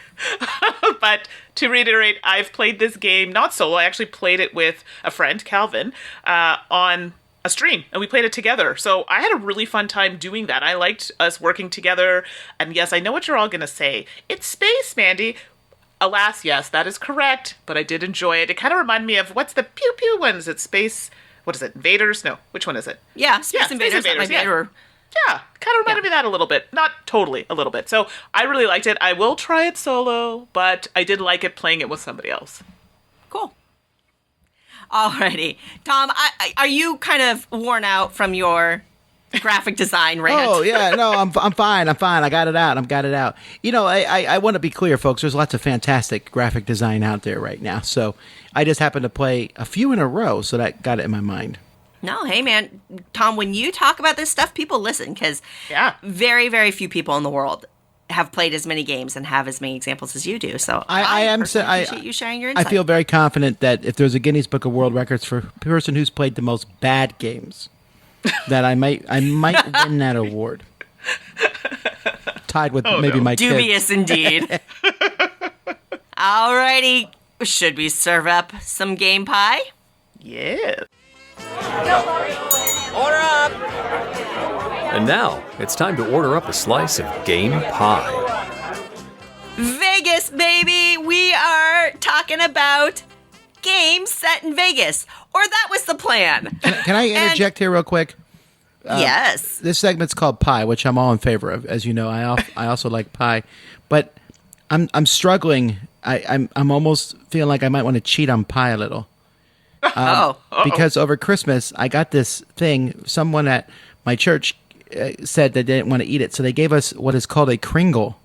But to reiterate, I've played this game, not solo, I actually played it with a friend, Calvin, on a stream, and we played it together. So I had a really fun time doing that. I liked us working together, and yes, I know what you're all going to say. It's space, Mandy. Alas, yes, that is correct, but I did enjoy it. It kind of reminded me of, what's the pew-pew one? Is it Space, what is it, Invaders? No, which one is it? Yeah, Space Invaders. Yeah, kind of reminded me of that a little bit. Not totally, a little bit. So I really liked it. I will try it solo, but I did like it playing it with somebody else. Cool. Alrighty. Tom, are you kind of worn out from your graphic design rant? Oh, yeah, no, I'm fine. I got it out. I want to be clear, folks. There's lots of fantastic graphic design out there right now. So I just happened to play a few in a row, so that got it in my mind. No, hey, man. Tom, when you talk about this stuff, people listen, because very, very few people in the world have played as many games and have as many examples as you do. So I appreciate you sharing your insight. I feel very confident that if there's a Guinness Book of World Records for a person who's played the most bad games, that I might win that award. Tied with my kids. Dubious indeed. Alrighty. Should we serve up some game pie? Yeah. Order up! And now, it's time to order up a slice of game pie. Vegas, baby! We are talking about games set in Vegas. Or that was the plan. Can I interject here real quick? Yes. This segment's called Pie, which I'm all in favor of. As you know, I also like pie. But I'm struggling. I'm almost feeling like I might want to cheat on pie a little. Because over Christmas, I got this thing. Someone at my church said they didn't want to eat it, so they gave us what is called a Kringle.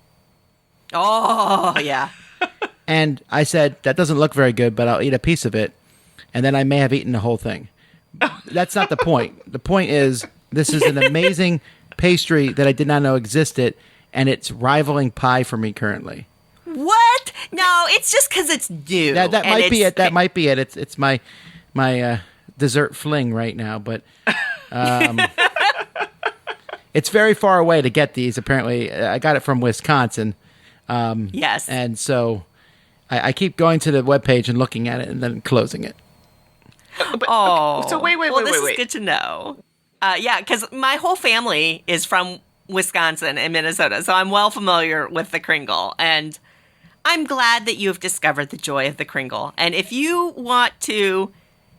Oh, yeah. And I said, that doesn't look very good, but I'll eat a piece of it. And then I may have eaten the whole thing. That's not the point. The point is, this is an amazing pastry that I did not know existed, and it's rivaling pie for me currently. What? No, it's just because it's new. That might be it. That might be it. It's my dessert fling right now, but it's very far away to get these. Apparently, I got it from Wisconsin. Yes, and so I keep going to the webpage and looking at it and then closing it. So wait. This is good to know. Yeah, because my whole family is from Wisconsin and Minnesota, so I'm well familiar with the Kringle, and I'm glad that you have discovered the joy of the Kringle. And if you want to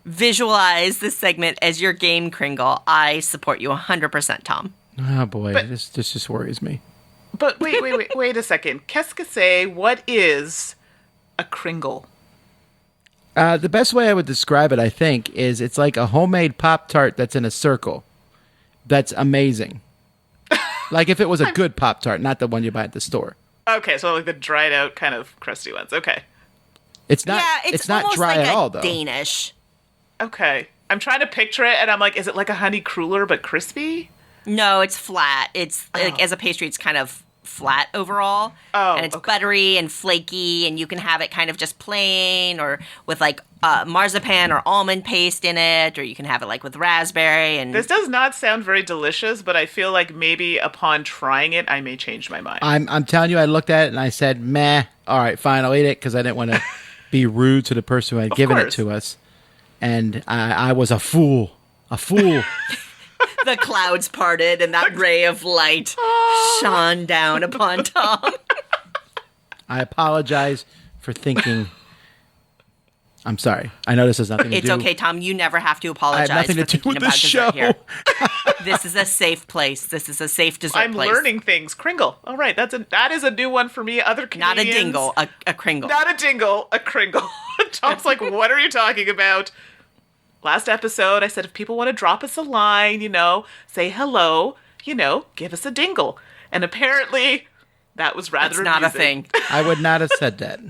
visualize this segment as your game Kringle, I support you 100%, Tom. Oh, boy. This just worries me. But wait a second. Qu'est-ce que c'est? What is a Kringle? The best way I would describe it, I think, is it's like a homemade Pop-Tart that's in a circle. That's amazing. Like if it was a good Pop-Tart, not the one you buy at the store. Okay, so like the dried out kind of crusty ones. Okay. It's not dry like at all, though. Danish. Okay. I'm trying to picture it, and I'm like, is it like a honey cruller but crispy? No, it's flat. It's like as a pastry, it's kind of flat overall. Oh, and it's okay. buttery and flaky, and you can have it kind of just plain or with like marzipan or almond paste in it, or you can have it like with raspberry. And This does not sound very delicious, but I feel like maybe upon trying it, I may change my mind. I'm telling you, I looked at it and I said, meh, all right, fine, I'll eat it, because I didn't want to be rude to the person who had given it course. to us. And I was a fool. A fool. the clouds parted and that ray of light shone down upon Tom. I apologize for thinking. I'm sorry. I know this has nothing to It's do. okay, Tom. You never have to I apologize have nothing for to do thinking with about this dessert show. here. This is a safe place. This is a safe dessert I'm place. learning things. Kringle. All right, that is a new one for me. Other Not a Canadians, dingle, a Kringle. Not a dingle, a Kringle. Tom's like, what are you talking about? Last episode, I said if people want to drop us a line, say hello, give us a dingle. And apparently, that was rather That's not a amusing. thing. I would not have said that.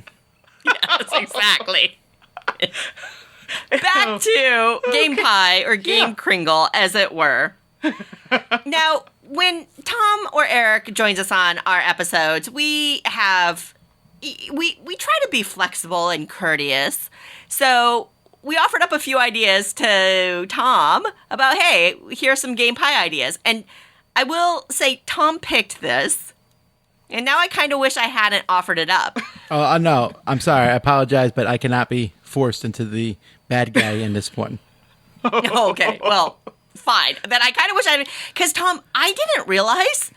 Yes, exactly. Back to Game Pie or Game Kringle, as it were. Now, when Tom or Eric joins us on our episodes, we try to be flexible and courteous. So we offered up a few ideas to Tom about, hey, here's some Game Pie ideas. And I will say Tom picked this. And now I kind of wish I hadn't offered it up. Oh, no. I'm sorry. I apologize, but I cannot be forced into the bad guy in this one. Okay, well, fine. Then I kind of wish I... Because, Tom, I didn't realize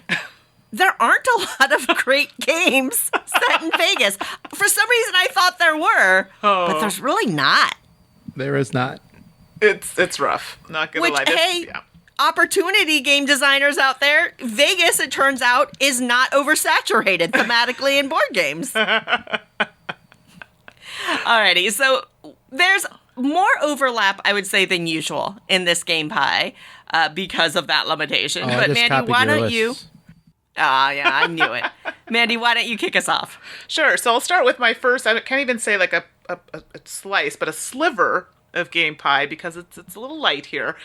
there aren't a lot of great games set in Vegas. For some reason, I thought there were, but there's really not. There is not. It's rough. Not gonna Which, lie. hey, opportunity game designers out there, Vegas, it turns out, is not oversaturated thematically in board games. Alrighty, so there's more overlap, I would say, than usual in this Game Pie because of that limitation. Oh, I But just Mandy, copied why your don't list. you... yeah, I knew it. Mandy, why don't you kick us off? Sure. So I'll start with my first. I can't even say like a slice, but a sliver of Game Pie because it's a little light here.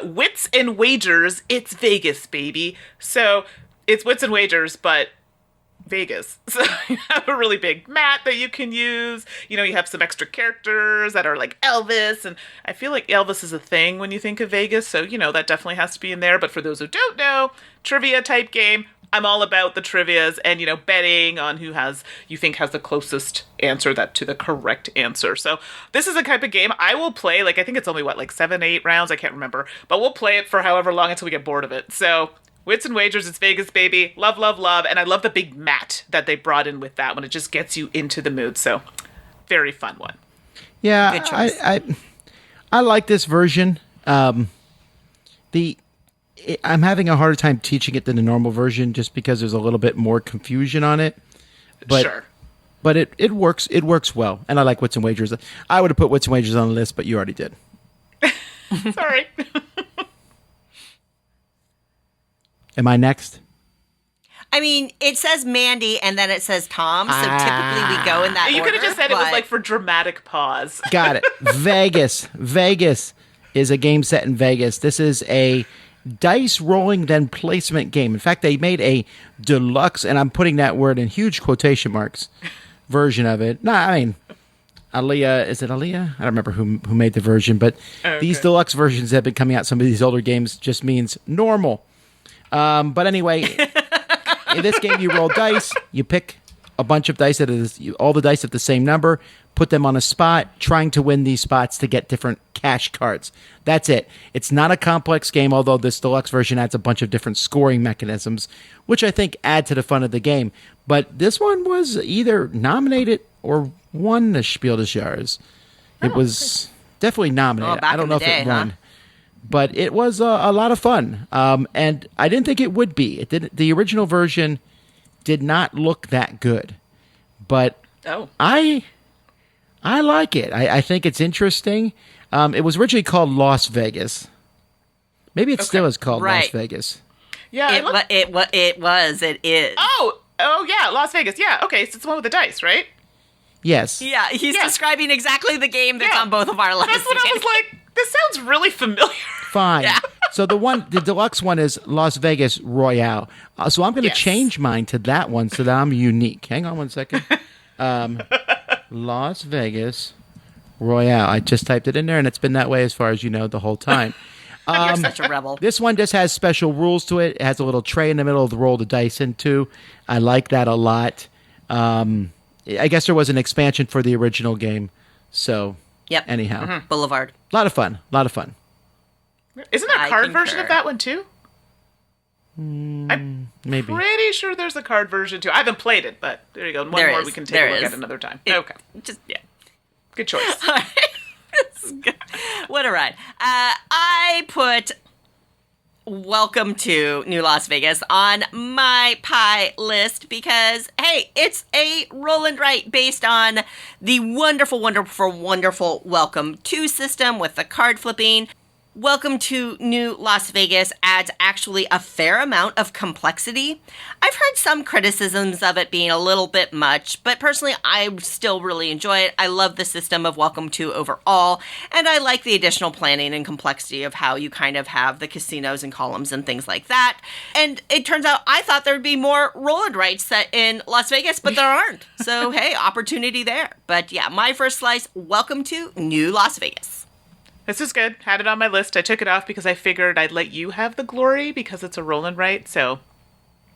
Wits and Wagers. It's Vegas, baby. So it's Wits and Wagers, but Vegas. So you have a really big mat that you can use. You have some extra characters that are like Elvis, and I feel like Elvis is a thing when you think of Vegas. So that definitely has to be in there. But for those who don't know, trivia type game. I'm all about the trivias and, betting on who you think has the closest answer to the correct answer. So this is a type of game I will play. Like, I think it's only, 7, 8 rounds? I can't remember. But we'll play it for however long until we get bored of it. So Wits and Wagers, it's Vegas, baby. Love, love, love. And I love the big mat that they brought in with that one. It just gets you into the mood. So very fun one. Yeah, Good choice. I like this version. I'm having a harder time teaching it than the normal version just because there's a little bit more confusion on it. But, Sure. But it works. It works well, and I like Wits and Wagers. I would have put Wits and Wagers on the list, but you already did. Sorry. Am I next? I mean, it says Mandy and then it says Tom, so typically we go in that You order. could have just said it was but- for dramatic pause. Got it. Vegas. Vegas is a game set in Vegas. This is a dice rolling then placement game. In fact, they made a deluxe, and I'm putting that word in huge quotation marks, version of it. No, I mean, Aaliyah, is it Aaliyah? I don't remember who made the version, but these deluxe versions that have been coming out, some of these older games, just means normal. But anyway, in this game, you roll dice, you pick a bunch of dice, all the dice at the same number, put them on a spot, trying to win these spots to get different cash cards. That's it. It's not a complex game, although this deluxe version adds a bunch of different scoring mechanisms, which I think add to the fun of the game. But this one was either nominated or won the Spiel des Jahres. It was definitely nominated. back I don't in know the if day, it won. huh? But it was a lot of fun. And I didn't think it would be. The original version did not look that good. But I like it. I think it's interesting. It was originally called Las Vegas. Maybe it still is called Las Right. Vegas. Yeah. It is. Oh yeah, Las Vegas. Yeah, okay, so it's the one with the dice, right? Yes. Yeah, he's Yeah. describing exactly the game that's Yeah. on both of our lists. That's what I was like. This sounds really familiar. Fine. Yeah. So the deluxe one is Las Vegas Royale. So I'm going to Yes. change mine to that one so that I'm unique. Hang on one second. Las Vegas Royale. I just typed it in there, and it's been that way as far as you know the whole time. You're such a rebel. This one just has special rules to it. It has a little tray in the middle to roll the dice into. I like that a lot. I guess there was an expansion for the original game. So, Yep. anyhow, Boulevard. a lot of fun. Isn't there a I card version concur. of that one too? I'm Maybe. pretty ssure there's a card version too. I haven't played it, but there you go. One There more is. we can take There a look is. at another time. It- Okay, Just yeah. good choice. This is good. What a ride. I put Welcome to New Las Vegas on my pie list because, hey, it's a roll and write based on the wonderful, wonderful, wonderful Welcome to system with the card flipping. Welcome to New Las Vegas adds actually a fair amount of complexity. I've heard some criticisms of it being a little bit much, but personally, I still really enjoy it. I love the system of Welcome to overall, and I like the additional planning and complexity of how you kind of have the casinos and columns and things like that. And it turns out I thought there'd be more roll and writes set in Las Vegas, but there aren't. So, hey, opportunity there. But yeah, my first slice, Welcome to New Las Vegas. This is good. Had it on my list. I took it off because I figured I'd let you have the glory because it's a roll and write. So,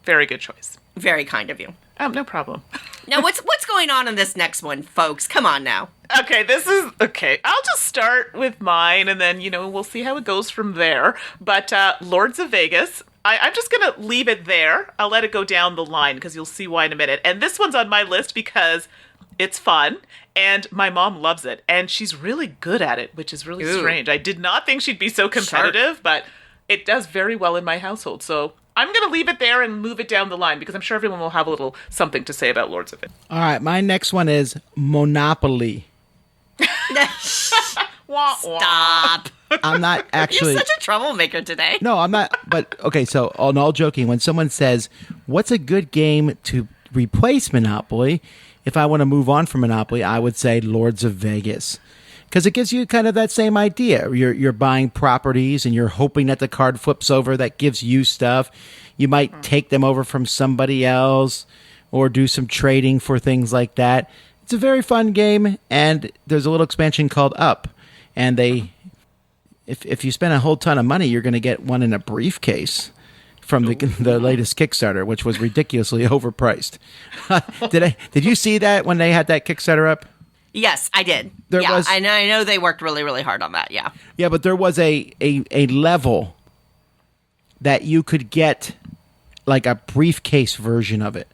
very good choice. Very kind of you. No problem. Now, what's going on in this next one, folks? Come on now. Okay, this is okay. I'll just start with mine, and then we'll see how it goes from there. But Lords of Vegas. I'm just gonna leave it there. I'll let it go down the line because you'll see why in a minute. And this one's on my list because it's fun, and my mom loves it, and she's really good at it, which is really strange. I did not think she'd be so competitive, but it does very well in my household. So I'm going to leave it there and move it down the line because I'm sure everyone will have a little something to say about Lords of it. All right, my next one is Monopoly. Wah, wah. Stop. I'm not actually. You're such a troublemaker today. No, I'm not. But okay, so all joking, when someone says, "What's a good game to replace Monopoly?" If I want to move on from Monopoly, I would say Lords of Vegas, because it gives you kind of that same idea. You're buying properties and you're hoping that the card flips over. That gives you stuff. You might take them over from somebody else or do some trading for things like that. It's a very fun game, and there's a little expansion called Up, and if you spend a whole ton of money, you're going to get one in a briefcase from the latest Kickstarter, which was ridiculously overpriced. Did you see that when they had that Kickstarter up? Yes, I did. There yeah, was- I know they worked really, really hard on that. Yeah. Yeah, but there was a level that you could get like a briefcase version of it.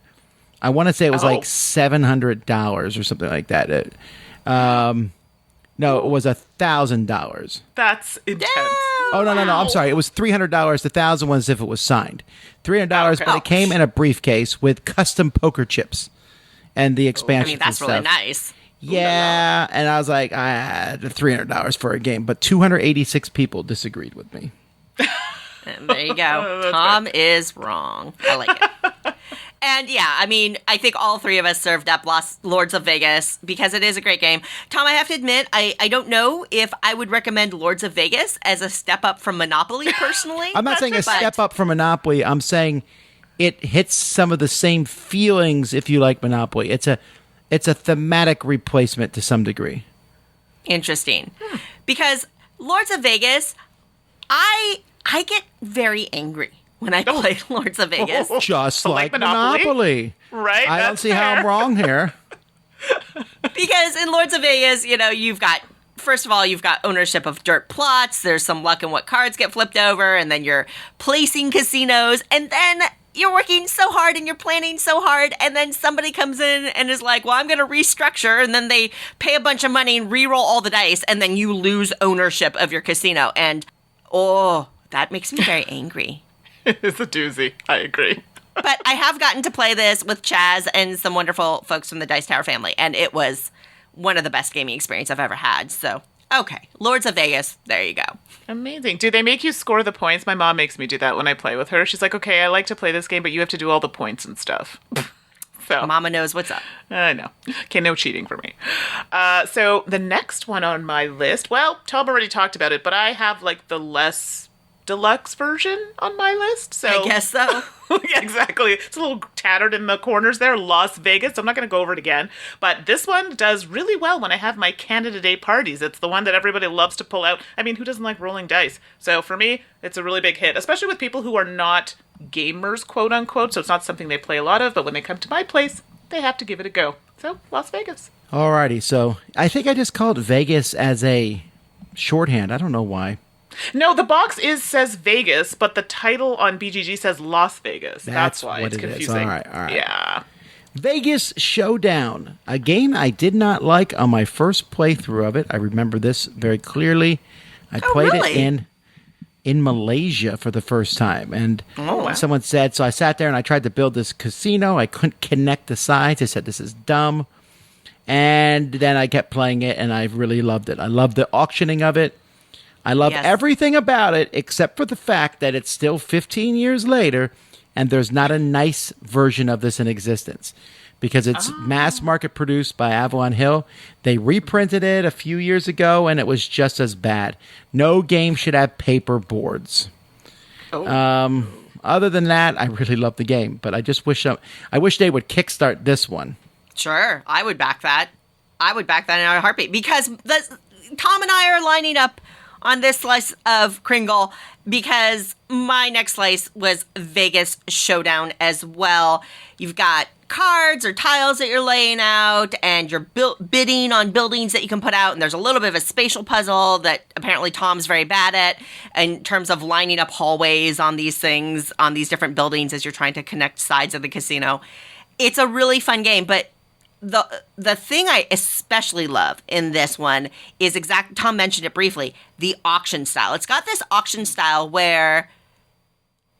I want to say it was like $700 or something like that. No, it was $1,000. That's intense. Oh, no. I'm sorry. It was $300. The 1,000 was if it was signed. $300, Okay. but it came in a briefcase with custom poker chips and the I expansion. mean, that's really nice. Yeah, and I was like, I had $300 for a game, but 286 people disagreed with me. And there you go. Tom is wrong. I like it. And yeah, I mean, I think all three of us served up Lords of Vegas because it is a great game. Tom, I have to admit, I don't know if I would recommend Lords of Vegas as a step up from Monopoly personally. I'm not saying a But- step up from Monopoly. I'm saying it hits some of the same feelings if you like Monopoly. It's a thematic replacement to some degree. Interesting. Because Lords of Vegas, I get very angry when I play Lords of Vegas. Just So like like Monopoly? Monopoly. Right? I don't That's see how I'm fair. wrong here. Because in Lords of Vegas, you've got, first of all, you've got ownership of dirt plots. There's some luck in what cards get flipped over, and then you're placing casinos, and then you're working so hard and you're planning so hard, and then somebody comes in and is like, well, I'm going to restructure, and then they pay a bunch of money and re-roll all the dice, and then you lose ownership of your casino. And, that makes me very angry. It's a doozy. I agree. But I have gotten to play this with Chaz and some wonderful folks from the Dice Tower family, and it was one of the best gaming experience I've ever had. So, okay, Lords of Vegas, there you go. Amazing. Do they make you score the points? My mom makes me do that when I play with her. She's like, okay, I like to play this game, but you have to do all the points and stuff. So Mama knows what's up. I know. Okay, no cheating for me. So the next one on my list, well, Tom already talked about it, but I have like the less deluxe version on my list. So I guess so. yeah, exactly. It's a little tattered in the corners there. Las Vegas. I'm not going to go over it again. But this one does really well when I have my Canada Day parties. It's the one that everybody loves to pull out. I mean, who doesn't like rolling dice? So for me, it's a really big hit, especially with people who are not gamers, quote unquote. So it's not something they play a lot of. But when they come to my place, they have to give it a go. So Las Vegas. Alrighty, so I think I just called Vegas as a shorthand. I don't know why. No, the box says Vegas, but the title on BGG says Las Vegas. That's why what it's it is. confusing. All right. Yeah. Vegas Showdown, a game I did not like on my first playthrough of it. I remember this very clearly. I played really? it in Malaysia for the first time, and wow. someone said, so I sat there and I tried to build this casino. I couldn't connect the sides. I said, this is dumb. And then I kept playing it, and I really loved it. I loved the auctioning of it. I love everything about it, except for the fact that it's still 15 years later, and there's not a nice version of this in existence. Because it's mass market produced by Avalon Hill. They reprinted it a few years ago, and it was just as bad. No game should have paper boards. Other than that, I really love the game. But I just wish they would kickstart this one. Sure, I would back that. I would back that in a heartbeat because Tom and I are lining up on this slice of Kringle because my next slice was Vegas Showdown as well. You've got cards or tiles that you're laying out, and you're bidding on buildings that you can put out, and there's a little bit of a spatial puzzle that apparently Tom's very bad at in terms of lining up hallways on these things, on these different buildings as you're trying to connect sides of the casino. It's a really fun game, but the thing I especially love in this one is Tom mentioned it briefly, the auction style. It's got this auction style where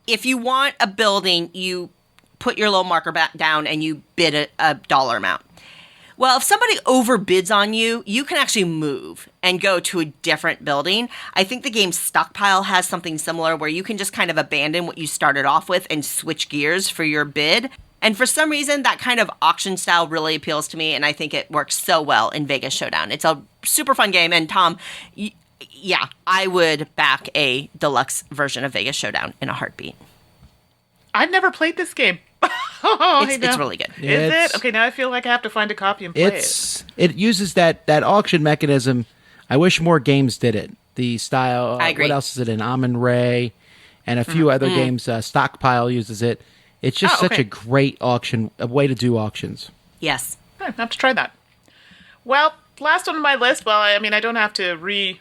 if you want a building, you put your little marker back down and you bid a dollar amount. Well, if somebody overbids on you, you can actually move and go to a different building. I think the game Stockpile has something similar where you can just kind of abandon what you started off with and switch gears for your bid. And for some reason, that kind of auction style really appeals to me, and I think it works so well in Vegas Showdown. It's a super fun game, and Tom, yeah, I would back a deluxe version of Vegas Showdown in a heartbeat. I've never played this game. It's really good. Is it? Okay, now I feel like I have to find a copy and play it. It uses that auction mechanism. I wish more games did it. The style. I agree. What else is it in? Amun-Re and a few other games. Stockpile uses it. It's just such a great a way to do auctions. Yes. I have to try that. Well, last on my list, I don't have to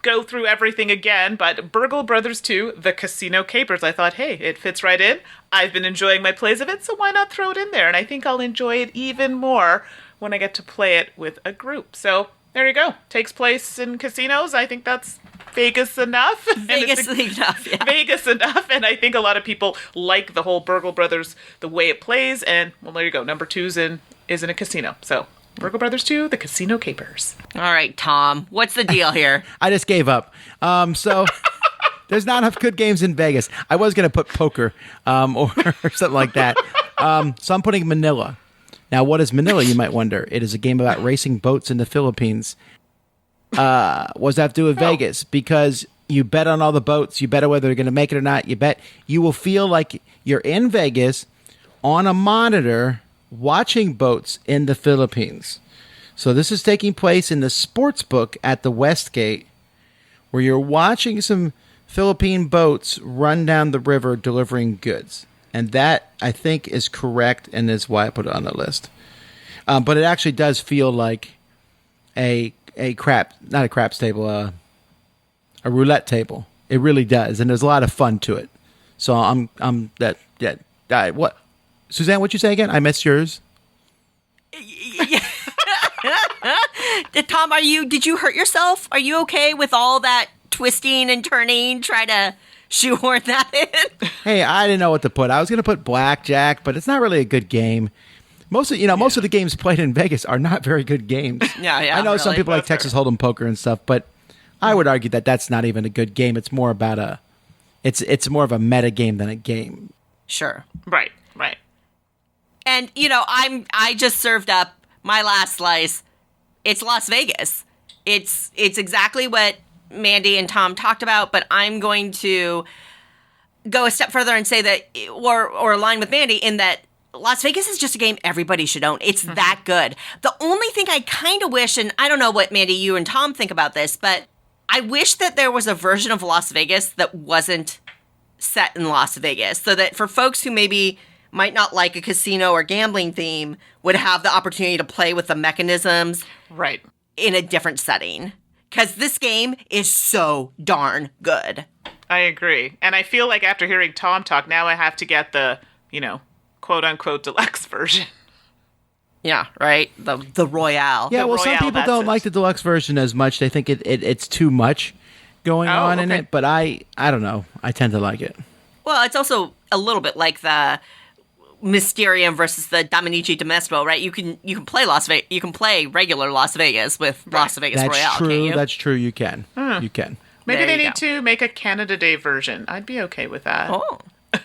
go through everything again, but Burgle Bros 2, The Casino Capers. I thought, hey, it fits right in. I've been enjoying my plays of it, so why not throw it in there? And I think I'll enjoy it even more when I get to play it with a group. So there you go. Takes place in casinos. I think that's Vegas enough. Vegas enough, yeah. Vegas enough, and I think a lot of people like the whole Burgle Brothers, the way it plays, and, well, there you go. Number 2 is in a casino. So, Burgle Bros 2, The Casino Capers. All right, Tom, what's the deal here? I just gave up. So there's not enough good games in Vegas. I was going to put poker or something like that. So I'm putting Manila. Now, what is Manila, you might wonder? It is a game about racing boats in the Philippines. What does that have to do with Vegas? Because you bet on all the boats. You bet on whether they're going to make it or not. You will feel like you're in Vegas on a monitor watching boats in the Philippines. So this is taking place in the sports book at the Westgate, where you're watching some Philippine boats run down the river delivering goods. And that, I think, is correct and is why I put it on the list. But it actually does feel like a craps table, a roulette table. It really does, and there's a lot of fun to it. So what, Suzanne? What'd you say again? I missed yours. Tom, did you hurt yourself? Are you okay with all that twisting and turning? Try to shoehorn that in. Hey, I didn't know what to put. I was going to put blackjack, but it's not really a good game. Most of the games played in Vegas are not very good games. Yeah. I know some people like Texas Hold'em poker and stuff, but I would argue that that's not even a good game. It's more about it's more of a meta game than a game. Sure. Right. And I just served up my last slice. It's Las Vegas. It's exactly what Mandi and Tom talked about, but I'm going to go a step further and say that, or align with Mandi in that Las Vegas is just a game everybody should own. It's that good. The only thing I kind of wish, and I don't know what, Mandi, you and Tom think about this, but I wish that there was a version of Las Vegas that wasn't set in Las Vegas, so that for folks who maybe might not like a casino or gambling theme would have the opportunity to play with the mechanisms Right. in a different setting. Because this game is so darn good. I agree. And I feel like after hearing Tom talk, now I have to get the, quote-unquote deluxe version. Yeah, right? The Royale. Yeah, well, some Royale, people that's don't it. like the deluxe version as much. They think it's too much going on in okay. it, but I don't know. I tend to like it. Well, it's also a little bit like the Mysterium versus the Dominici Domespo, right? You can play you can play regular Las Vegas with Las Vegas That's Royale, true. can't you? That's true. You can. You can. Maybe There they you need to make a Canada Day version. I'd be okay with that. Oh.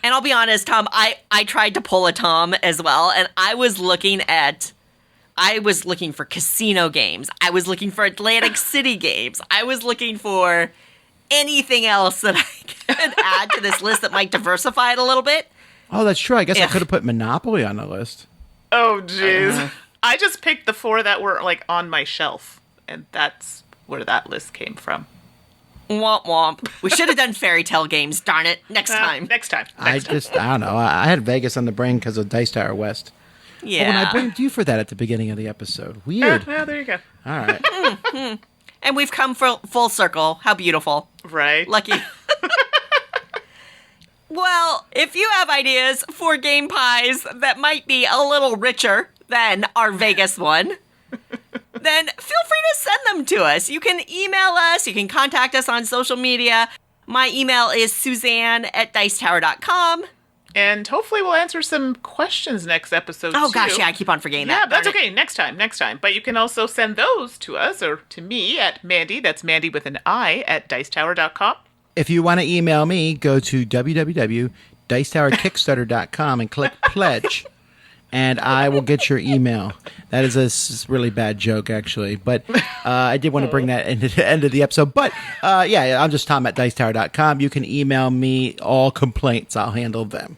And I'll be honest, Tom, I tried to pull a Tom as well, and I was looking for casino games. I was looking for Atlantic City games. I was looking for anything else that I could add to this list that might diversify it a little bit. Oh, that's true. I guess I Yeah. could have put Monopoly on the list. Oh, jeez. I just picked the 4 that were, on my shelf. And that's where that list came from. Womp womp. We should have done fairy tale games, darn it. Next time. Next time. I don't know. I had Vegas on the brain because of Dice Tower West. Yeah. Oh, and I blamed you for that at the beginning of the episode. Weird. Well, there you go. All right. And we've come full circle. How beautiful. Right. Lucky. Well, if you have ideas for game pies that might be a little richer than our Vegas one, then feel free to send them to us. You can email us. You can contact us on social media. My email is suzanne@dicetower.com. And hopefully we'll answer some questions next episode, Oh, too. gosh, yeah, I keep on forgetting Yeah, that. that's darn it. okay. Next time. But you can also send those to us or to me at Mandi. That's Mandi with an I at dicetower.com. If you want to email me, go to www.dicetowerkickstarter.com and click pledge, and I will get your email. That is a really bad joke, actually, but I did want to bring that into the end of the episode. But yeah, I'm just Tom at dicetower.com. You can email me all complaints. I'll handle them.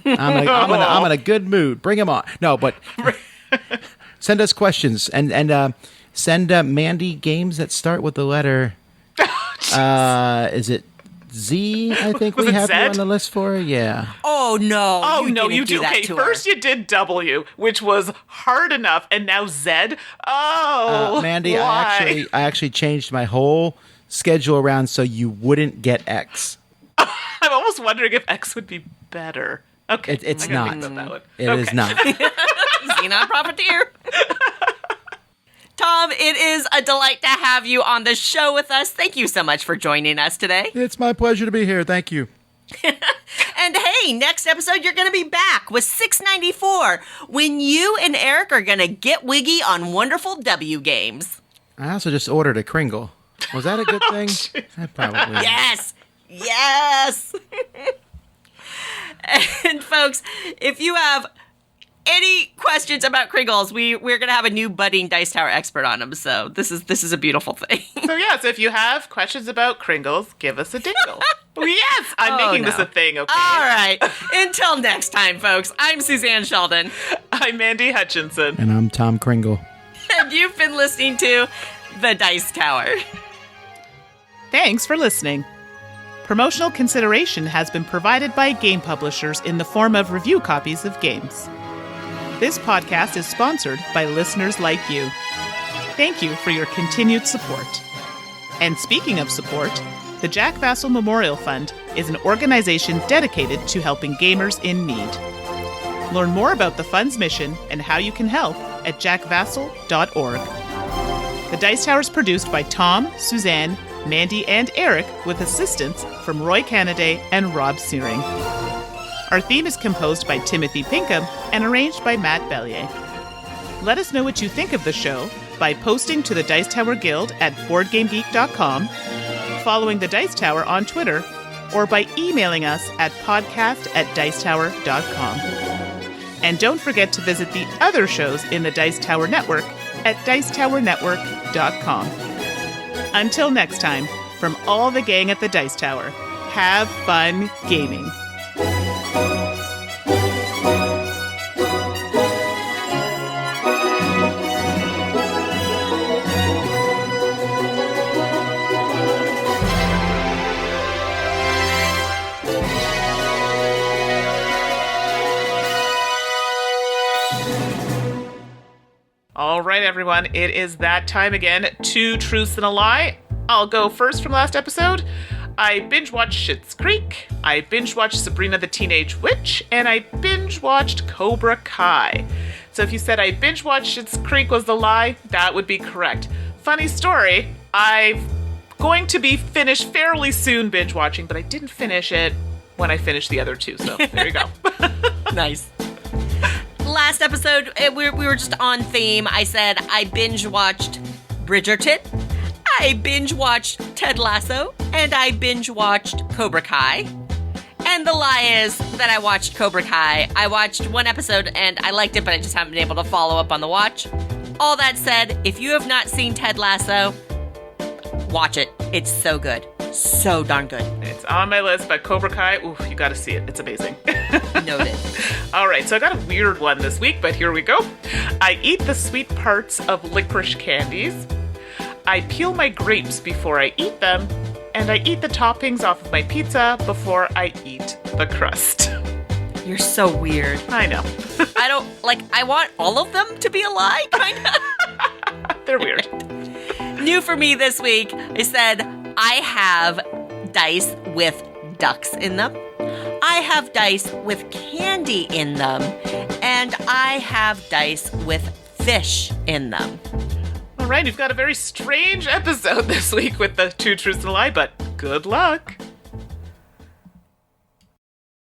I'm in a good mood. Bring them on. No, but send us questions and send Mandi games that start with the letter. Is it Z? I think Was we it have you Z? on the list for. Yeah. Oh, no. Oh, you no, didn't you do did. that Okay, to her. first you did W, which was hard enough, and now Z? Oh, Mandi, why? I actually changed my whole schedule around so you wouldn't get X. I'm almost wondering if X would be better. Okay. It's I gotta not. think about that one. It is Okay. not. Xenon Profiteer. Tom, it is a delight to have you on the show with us. Thank you so much for joining us today. It's my pleasure to be here. Thank you. And hey, next episode, you're going to be back with 694 when you and Eric are going to get wiggy on wonderful W games. I also just ordered a Kringle. Was that a good thing? I probably. Yes. Yes. And folks, if you have any questions about Kringles, we're going to have a new budding Dice Tower expert on them. So this is a beautiful thing. So if you have questions about Kringles, give us a dingle. Yes, I'm making this a thing, okay? All right. Until next time, folks, I'm Suzanne Sheldon. I'm Mandi Hutchinson. And I'm Tom Kringle. And you've been listening to The Dice Tower. Thanks for listening. Promotional consideration has been provided by game publishers in the form of review copies of games. This podcast is sponsored by listeners like you. Thank you for your continued support. And speaking of support, the Jack Vassal Memorial Fund is an organization dedicated to helping gamers in need. Learn more about the fund's mission and how you can help at jackvassal.org. The Dice Tower is produced by Tom, Suzanne, Mandi, and Eric with assistance from Roy Canaday and Rob Searing. Our theme is composed by Timothy Pinkham and arranged by Matt Bellier. Let us know what you think of the show by posting to the Dice Tower Guild at BoardGameGeek.com, following the Dice Tower on Twitter, or by emailing us at podcast@dicetower.com. And don't forget to visit the other shows in the Dice Tower Network at dicetowernetwork.com. Until next time, from all the gang at the Dice Tower. Have fun gaming. All right, everyone, it is that time again. 2 truths and a lie. I'll go first from last episode. I binge-watched Schitt's Creek, I binge-watched Sabrina the Teenage Witch, and I binge-watched Cobra Kai. So if you said I binge-watched Schitt's Creek was the lie, that would be correct. Funny story, I'm going to be finished fairly soon binge-watching, but I didn't finish it when I finished the other 2, so there you go. Nice. Last episode, we were just on theme. I said I binge-watched Bridgerton, I binge-watched Ted Lasso, and I binge-watched Cobra Kai. And the lie is that I watched Cobra Kai. I watched 1 episode and I liked it, but I just haven't been able to follow up on the watch. All that said, if you have not seen Ted Lasso, watch it. It's so good. So darn good. It's on my list, but Cobra Kai, oof, you gotta see it. It's amazing. Noted. All right, so I got a weird one this week, but here we go. I eat the sweet parts of licorice candies. I peel my grapes before I eat them. And I eat the toppings off of my pizza before I eat the crust. You're so weird. I know. I want all of them to be a lie, kind of. They're weird. New for me this week, I said I have dice with ducks in them. I have dice with candy in them. And I have dice with fish in them. All right, you've got a very strange episode this week with the 2 truths and a lie, but good luck.